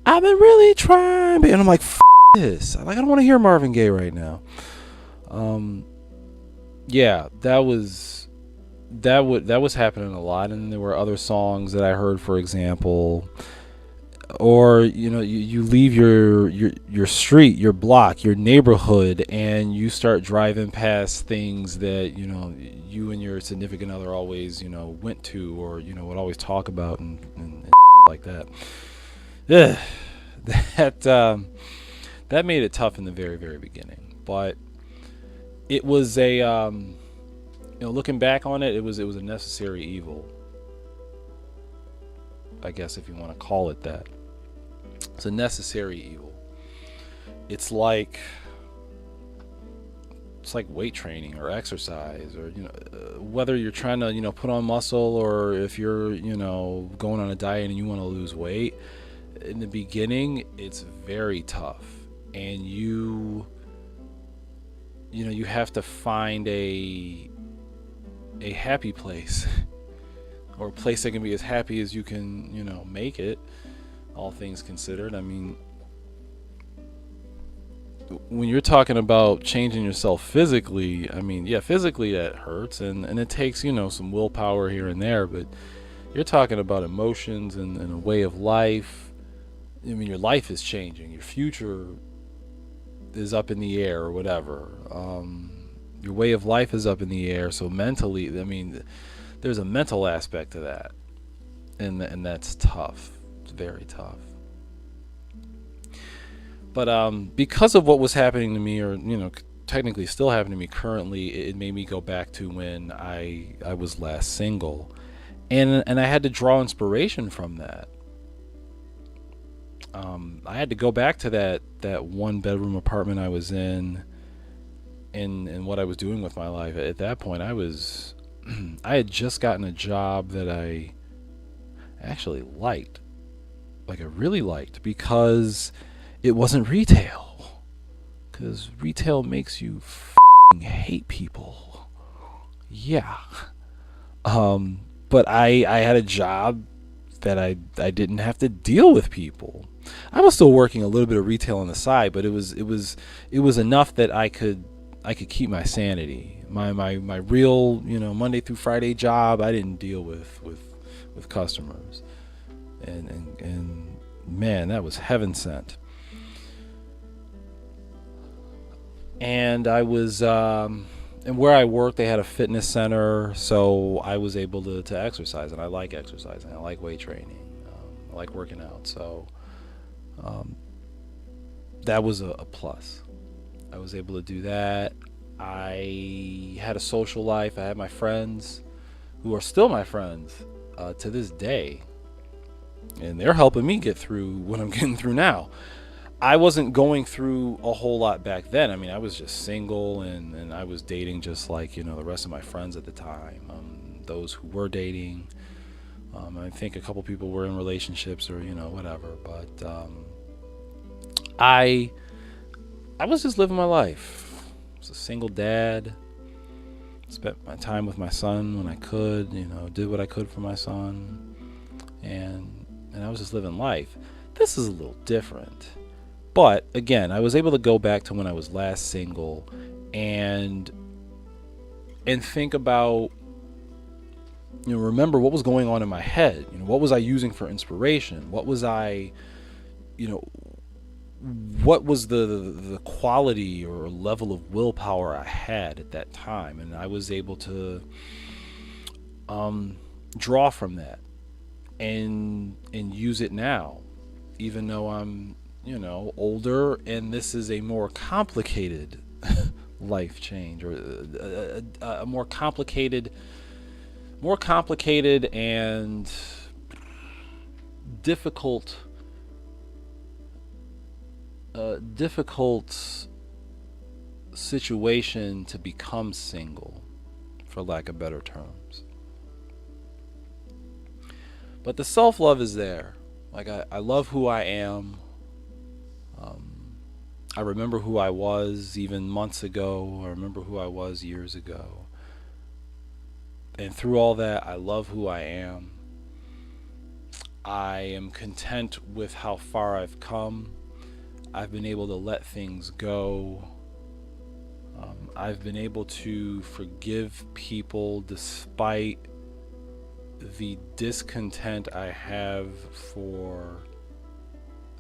I've been really trying, and I'm like, F this. Like, I don't want to hear Marvin Gaye right now. Yeah, that was happening a lot. And there were other songs that I heard, for example. Or you leave your street, your block, your neighborhood, and you start driving past things that you and your significant other always went to, or would always talk about, and like that. Yeah, that made it tough in the very, very beginning. But it was a looking back on it, it was a necessary evil, I guess, if you want to call it that. It's a necessary evil. It's like weight training or exercise, or whether you're trying to put on muscle, or if you're going on a diet and you want to lose weight. In the beginning, it's very tough, and you have to find a happy place, or a place that can be as happy as you can make it, all things considered. I mean, when you're talking about changing yourself physically, I mean, yeah, physically that hurts, and it takes some willpower here and there, but you're talking about emotions and a way of life. I mean, your life is changing, your future is up in the air, or whatever. Your way of life is up in the air. So mentally, I mean, there's a mental aspect to that, and that's tough. It's very tough. But because of what was happening to me, or technically still happening to me currently, it made me go back to when I was last single, and I had to draw inspiration from that. I had to go back to that one bedroom apartment I was in, and what I was doing with my life. At that point, I had just gotten a job that I actually liked. Like, I really liked, because it wasn't retail. Because retail makes you hate people. Yeah. But I had a job that I didn't have to deal with people. I was still working a little bit of retail on the side, but it was enough that I could keep my sanity. My real Monday through Friday job, I didn't deal with with customers, and man, that was heaven sent. And I was and where I worked, they had a fitness center, so I was able to exercise, and I like exercising. I like weight training. I like working out, so that was a plus. I was able to do that. I had a social life. I had my friends, who are still my friends to this day, and they're helping me get through what I'm getting through now. I wasn't going through a whole lot back then. I mean, I was just single, and I was dating just like, the rest of my friends at the time. Those who were dating. I think a couple people were in relationships or, whatever. But I was just living my life. I was a single dad. Spent my time with my son when I could, did what I could for my son. And I was just living life. This is a little different. But again, I was able to go back to when I was last single and think about, remember what was going on in my head. What was I using for inspiration? What was I, what was the quality or level of willpower I had at that time? And I was able to draw from that and use it now, even though I'm older, and this is a more complicated life change, or a more complicated and difficult situation to become single, for lack of better terms. But the self-love is there. Like, I love who I am. I remember who I was even months ago. I remember who I was years ago. And through all that, I love who I am. I am content with how far I've come. I've been able to let things go. I've been able to forgive people despite the discontent I have for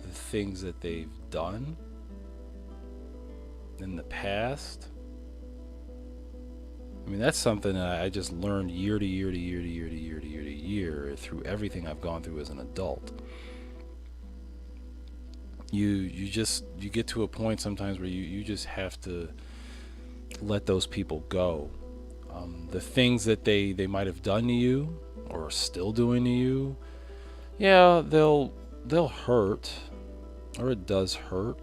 the things that they've done in the past. I mean, that's something that I just learned year to year to year to year to year to year to year through everything I've gone through as an adult. You get to a point sometimes where you just have to let those people go. The things that they might have done to you or are still doing to you, yeah, they'll hurt, or it does hurt.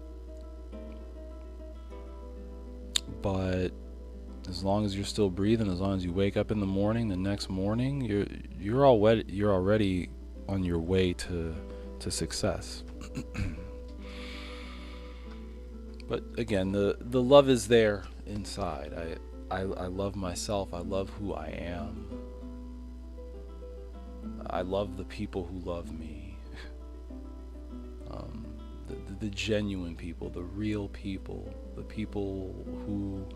But as long as you're still breathing, as long as you wake up in the morning, the next morning, you're already on your way to success. But again, the love is there inside. I love myself. I love who I am. I love the people who love me. The genuine people, the real people, the people who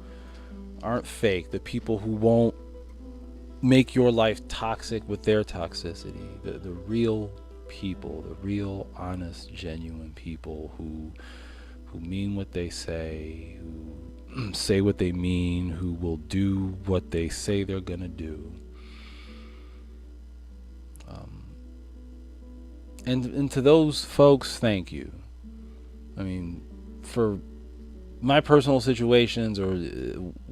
aren't fake, the people who won't make your life toxic with their toxicity, the real people, the real, honest, genuine people who mean what they say, who say what they mean, who will do what they say they're gonna do. And to those folks, thank you. I mean, for my personal situations, or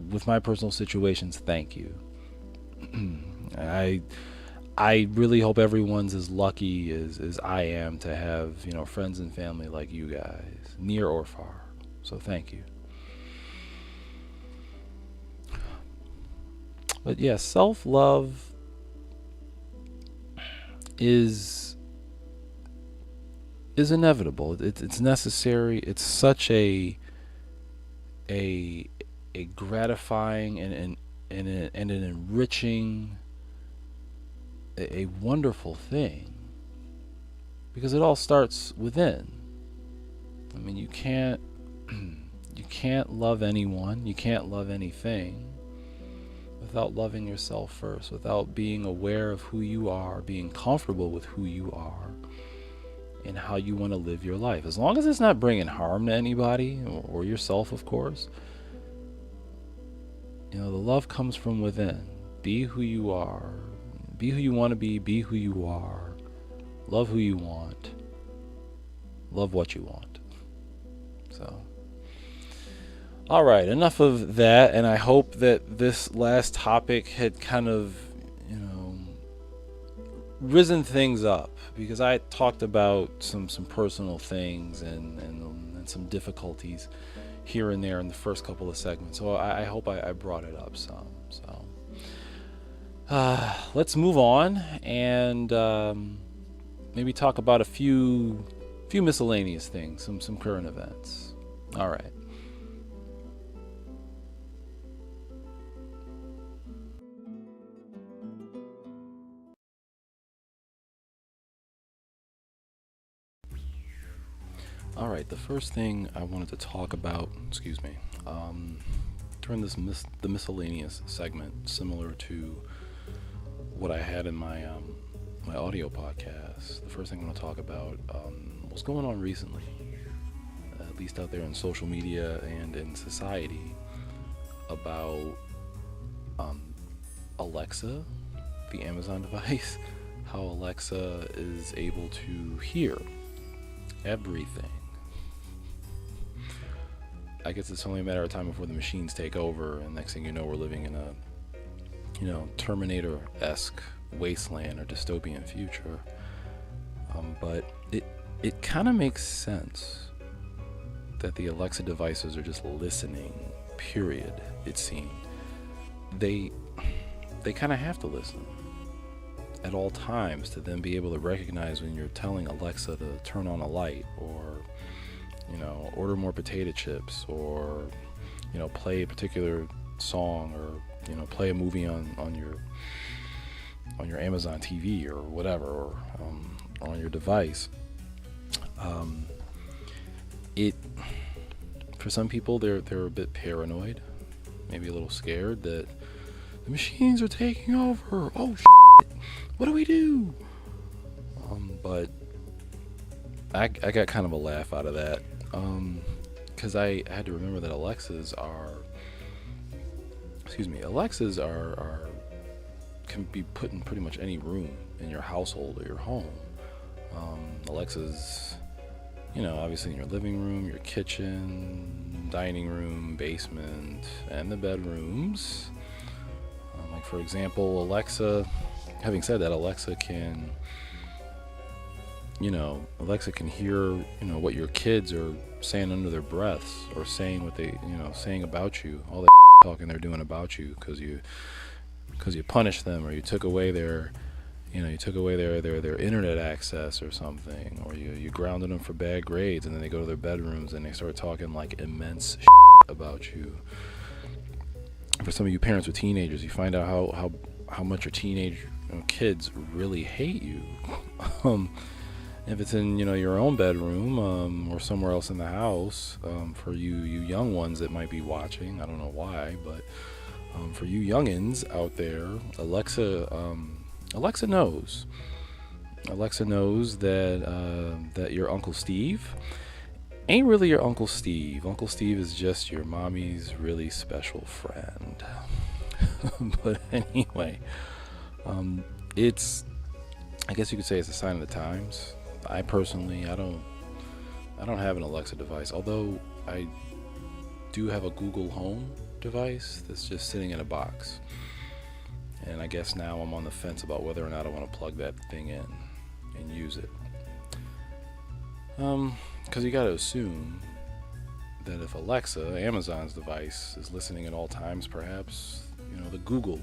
with my personal situations, thank you. I really hope everyone's as lucky as I am to have, friends and family like you guys, near or far. So thank you. But yeah, self-love is inevitable. It's necessary. It's such a gratifying and an enriching, a wonderful thing, because it all starts within. I mean, you can't love anyone, you can't love anything without loving yourself first, without being aware of who you are, being comfortable with who you are, and how you want to live your life. As long as it's not bringing harm to anybody or yourself, of course. The love comes from within. Be who you are. Be who you want to be. Be who you are. Love who you want. Love what you want. So, all right, enough of that. And I hope that this last topic had kind of, risen things up, because I talked about some personal things and some difficulties here and there in the first couple of segments. So I hope I brought it up some. So let's move on and maybe talk about a few miscellaneous things, some current events. All right. All right, the first thing I wanted to talk about, during the miscellaneous segment, similar to what I had in my my audio podcast. The first thing I want to talk about what's going on recently, at least out there in social media and in society, about Alexa, the Amazon device, how Alexa is able to hear everything. I guess it's only a matter of time before the machines take over, and next thing you know, we're living in a, Terminator-esque wasteland or dystopian future. But it kind of makes sense that the Alexa devices are just listening. Period. It seemed they kind of have to listen at all times to then be able to recognize when you're telling Alexa to turn on a light, or order more potato chips, or play a particular song, or play a movie on your Amazon TV or whatever, or on your device. For some people, they're a bit paranoid, maybe a little scared that the machines are taking over. Oh shit, what do we do? But I got kind of a laugh out of that, because I had to remember that Alexas can be put in pretty much any room in your household or your home. Alexas, obviously in your living room, your kitchen, dining room, basement, and the bedrooms. Like for example, Alexa. Having said that, Alexa can hear, what your kids are saying under their breaths, or saying what they, saying about you, all that talking they're doing about you, because you punished them, or you took away their internet access or something, or you grounded them for bad grades, and then they go to their bedrooms and they start talking like immense about you. For some of you parents with teenagers, you find out how much your teenage kids really hate you. If it's in your own bedroom, or somewhere else in the house, for you young ones that might be watching, I don't know why, but for you youngins out there, Alexa knows. Alexa knows that your Uncle Steve ain't really your Uncle Steve. Uncle Steve is just your mommy's really special friend. But anyway, I guess you could say it's a sign of the times. I personally, I don't have an Alexa device, although I do have a Google Home device that's just sitting in a box. And I guess now I'm on the fence about whether or not I want to plug that thing in and use it. Because you got to assume that if Alexa, Amazon's device, is listening at all times, perhaps, the Google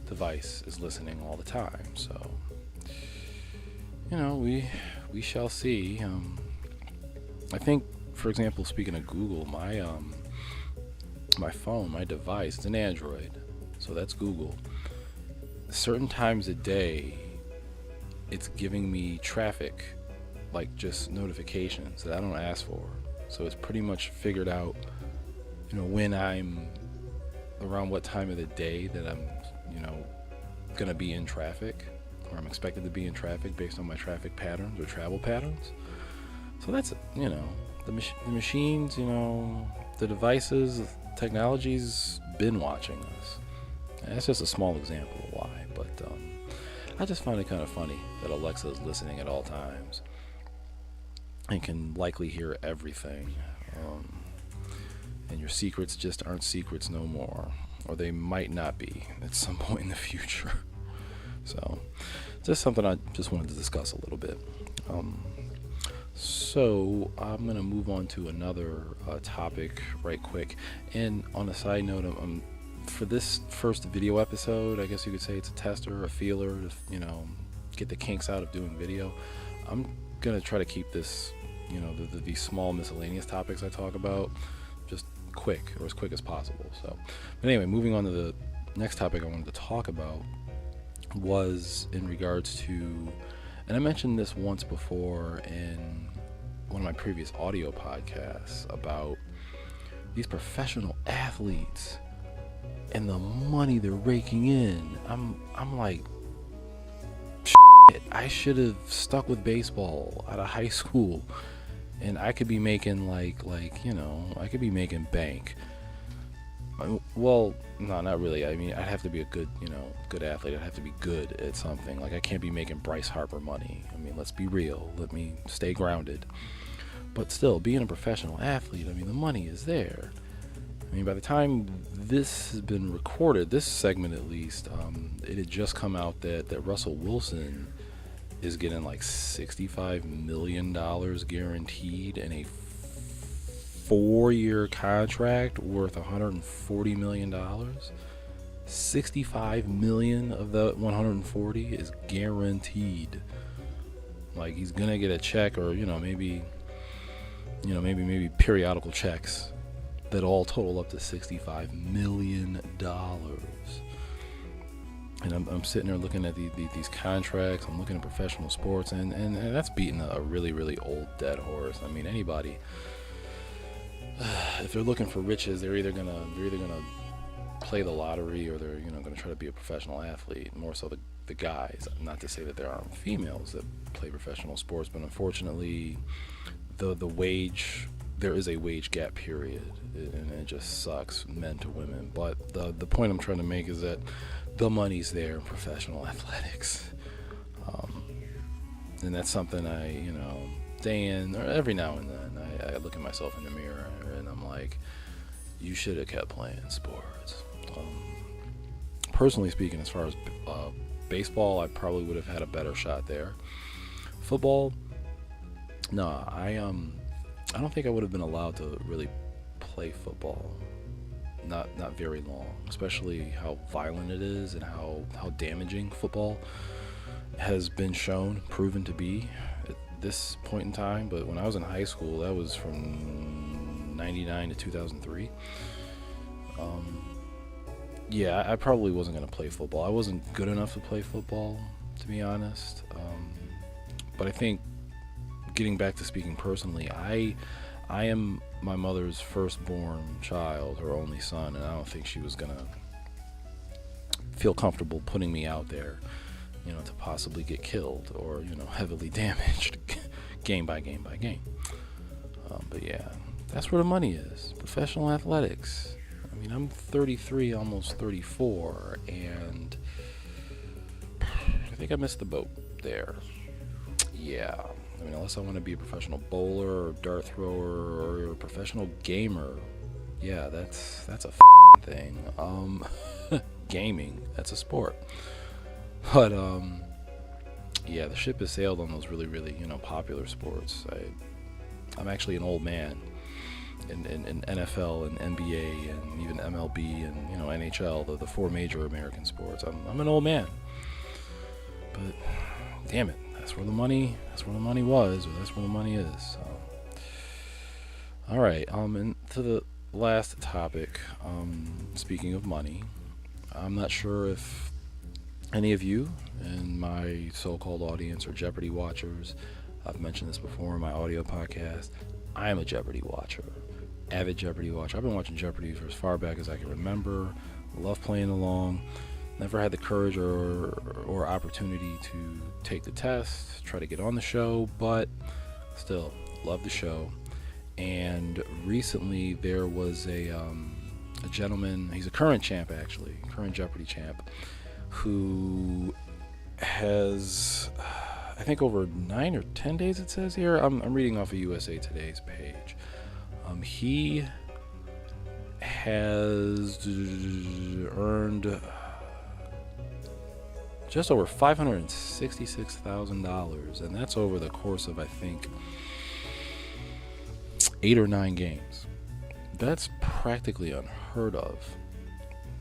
device is listening all the time. So, we shall see. I think, for example, speaking of Google, my phone, my device, it's an Android, so that's Google. Certain times a day, it's giving me traffic, like just notifications that I don't ask for. So it's pretty much figured out, when I'm around what time of the day that I'm, going to be in traffic, or I'm expected to be in traffic based on my traffic patterns or travel patterns. So that's, the machines, the devices, technology's been watching us. And that's just a small example of why, but I just find it kind of funny that Alexa is listening at all times and can likely hear everything. And your secrets just aren't secrets no more, or they might not be at some point in the future. So, just something I just wanted to discuss a little bit. So I'm gonna move on to another topic right quick. And on a side note, for this first video episode, I guess you could say it's a tester, a feeler, to get the kinks out of doing video. I'm gonna try to keep this, these small miscellaneous topics I talk about, just quick, or as quick as possible. So, but anyway, moving on to the next topic I wanted to talk about was in regards to, and I mentioned this once before in one of my previous audio podcasts, about these professional athletes and the money they're raking in. I'm like, shit, I should have stuck with baseball out of high school, and I could be making I could be making bank. Well, no, not really. I mean, I'd have to be a good athlete. I'd have to be good at something. Like, I can't be making Bryce Harper money. I mean, let's be real. Let me stay grounded. But still, being a professional athlete, I mean, the money is there. I mean, by the time this has been recorded, this segment at least, it had just come out that Russell Wilson is getting like $65 million guaranteed in a 4-year contract worth $140 million. 65 million of the 140 is guaranteed. Like, he's gonna get a check, or maybe periodical checks that all total up to $65 million. And I'm sitting there looking at these contracts. I'm looking at professional sports, and that's beating a really, really old dead horse. I mean, anybody, if they're looking for riches, they're either gonna play the lottery, or they're gonna try to be a professional athlete. More so the guys. Not to say that there aren't females that play professional sports, but unfortunately, the wage, there is a wage gap period, and it just sucks, men to women. But the point I'm trying to make is that the money's there in professional athletics, and that's something I day in, or every now and then, I look at myself in the mirror and I'm like, you should have kept playing sports. Personally speaking, as far as baseball, I probably would have had a better shot there. Football, no, I don't think I would have been allowed to really play football. Not very long, especially how violent it is and how damaging football has been proven to be at this point in time. But when I was in high school, that was from 99 to 2003. Yeah, I probably wasn't going to play football. I wasn't good enough to play football, to be honest. But I think, getting back to speaking personally, I am my mother's firstborn child, her only son, and I don't think she was going to feel comfortable putting me out there, to possibly get killed or, heavily damaged game by game by game. But yeah, that's where the money is. Professional athletics. I mean, I'm 33, almost 34, and I think I missed the boat there. Yeah. I mean, unless I want to be a professional bowler or dart thrower or a professional gamer, yeah, that's a thing. Gaming, that's a sport. But yeah, the ship has sailed on those really, really popular sports. I'm actually an old man in NFL and NBA and even MLB and NHL, the 4 major American sports. I'm an old man, but damn it. That's where the money was, or that's where the money is. So. All right, and to the last topic, speaking of money, I'm not sure if any of you in my so-called audience are Jeopardy watchers. I've mentioned this before in my audio podcast. I am a Jeopardy watcher, avid Jeopardy watcher. I've been watching Jeopardy for as far back as I can remember. Love playing along. Never had the courage or opportunity to take the test, try to get on the show, but still love the show. And recently there was a gentleman, he's a current champ actually, current Jeopardy champ, who has, I think, over 9 or 10 days it says here. I'm reading off of USA Today's page. He has earned just over $566,000, and that's over the course of, I think, 8 or 9 games. That's practically unheard of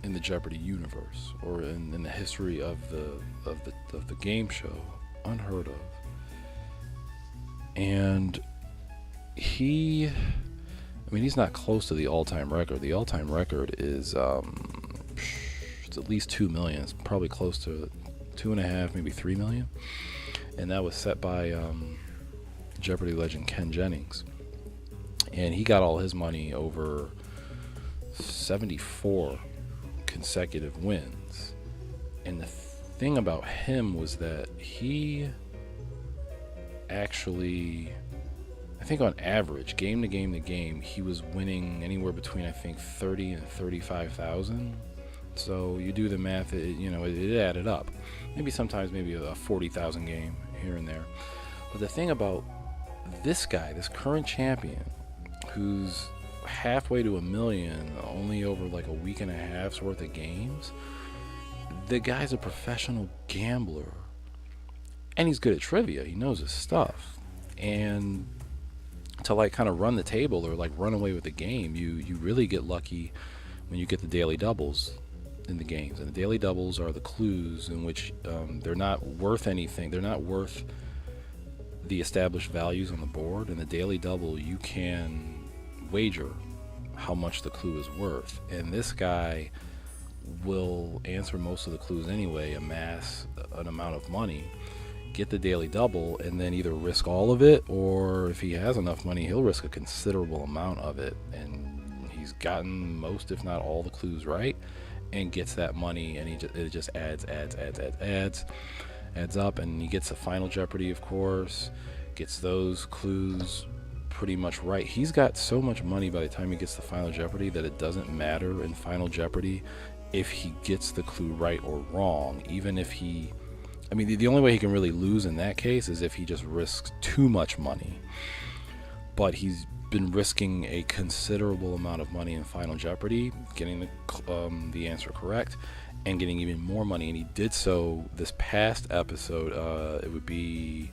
in the Jeopardy universe, or in the history of the game show. Unheard of. And he's not close to the all-time record. The all-time record is it's at least 2 million. It's probably close to 2.5, maybe 3 million, and that was set by Jeopardy legend Ken Jennings, and he got all his money over 74 consecutive wins. And the thing about him was that he actually, I think on average, game to game to game, he was winning anywhere between, I think, 30 and 35,000. So you do the math, it added up. Maybe sometimes a 40,000 game here and there. But the thing about this guy, this current champion, who's halfway to 1 million only over like a week and a half's worth of games, the guy's a professional gambler. And he's good at trivia. He knows his stuff. And to like kind of run the table or like run away with the game, you really get lucky when you get the daily doubles in the games. And the daily doubles are the clues in which they're not worth anything. They're not worth the established values on the board. In the daily double, you can wager how much the clue is worth. And this guy will answer most of the clues anyway, amass an amount of money, get the daily double, and then either risk all of it, or if he has enough money, he'll risk a considerable amount of it. And he's gotten most, if not all, the clues right, and gets that money, and it just adds up, and he gets a Final Jeopardy, of course, gets those clues pretty much right. He's got so much money by the time he gets the Final Jeopardy that it doesn't matter in Final Jeopardy if he gets the clue right or wrong. Even if the only way he can really lose in that case is if he just risks too much money. But he's been risking a considerable amount of money in Final Jeopardy, getting the answer correct, and getting even more money. And he did so this past episode. It would be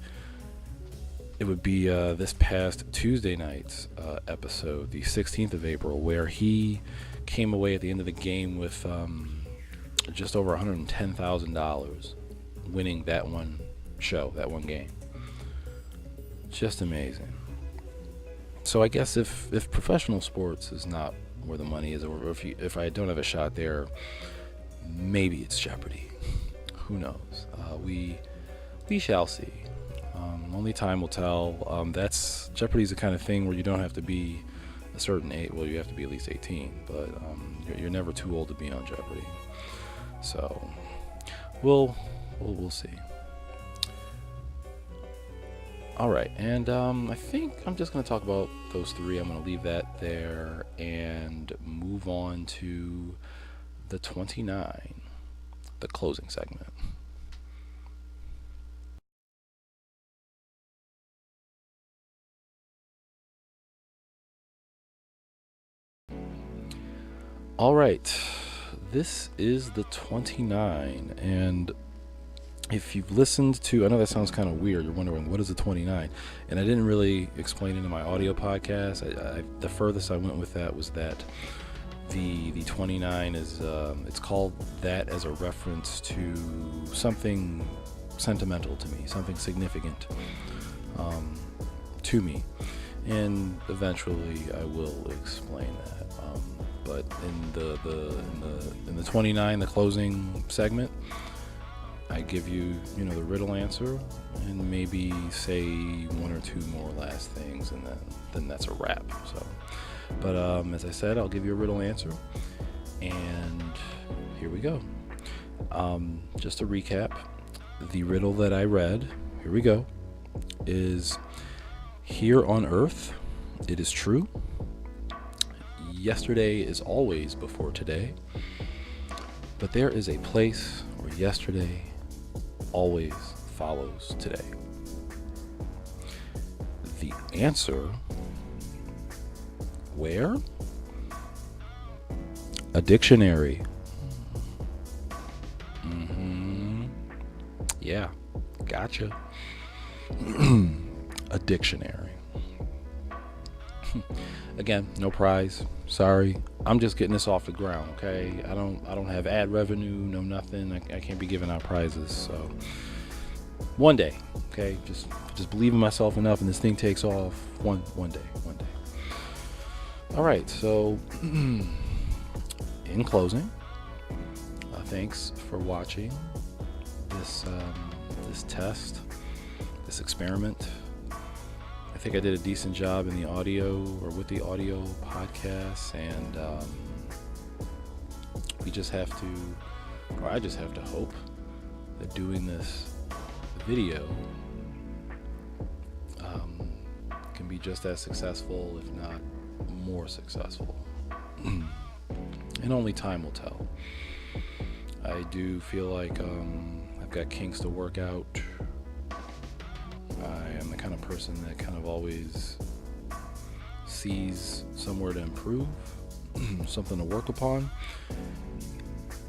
this past Tuesday night's episode, the 16th of April, where he came away at the end of the game with just over $110,000, winning that one game. Just amazing. So I guess if professional sports is not where the money is, or if I don't have a shot there, maybe it's Jeopardy. Who knows? We shall see. Only time will tell. Jeopardy's the kind of thing where you don't have to be a certain age. Well, you have to be at least 18, but you're never too old to be on Jeopardy. So we'll see. All right, and I think I'm just going to talk about those three. I'm going to leave that there and move on to the 29, the closing segment. All right, this is the 29, and if you've listened to, I know that sounds kind of weird, you're wondering what is the 29, and I didn't really explain it in my audio podcast. The furthest I went with that was that the 29 is, it's called that as a reference to something sentimental to me, something significant to me, and eventually I will explain that. But in the 29, the closing segment, I give you, the riddle answer, and maybe say one or two more last things, and then that's a wrap. So But as I said, I'll give you a riddle answer. And here we go. Just to recap, the riddle that I read, here we go, is: here on Earth, it is true. Yesterday is always before today. But there is a place where yesterday always follows today. The answer: where? A dictionary. Yeah, gotcha. A dictionary. Again, no prize. Sorry. I'm just getting this off the ground, okay? I don't have ad revenue, no nothing. I can't be giving out prizes. So one day, okay? Just believe in myself enough and this thing takes off one day. All right, so in closing, thanks for watching this test, this experiment. I think I did a decent job in the audio, or with the audio podcast, and we just have to, or I just have to hope that doing this video can be just as successful, if not more successful. And only time will tell. I do feel like I've got kinks to work out. I am the kind of person that kind of always sees somewhere to improve, something to work upon.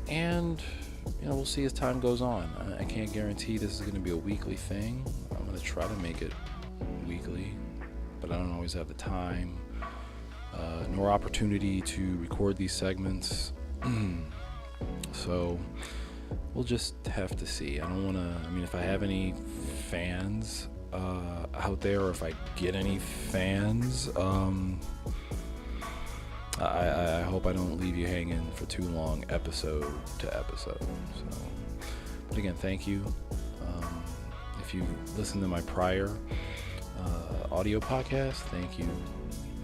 And, we'll see as time goes on. I can't guarantee this is going to be a weekly thing. I'm going to try to make it weekly, but I don't always have the time nor opportunity to record these segments. So we'll just have to see. I don't want to, if I have any fans out there, or if I get any fans, I hope I don't leave you hanging for too long, episode to episode. So, but again, thank you. If you listened to my prior audio podcast, thank you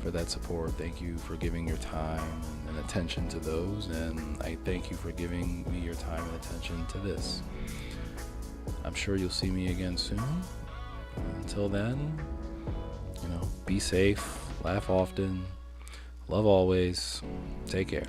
for that support. Thank you for giving your time and attention to those, and I thank you for giving me your time and attention to this. I'm sure you'll see me again soon. Until then, be safe, laugh often, love always, take care.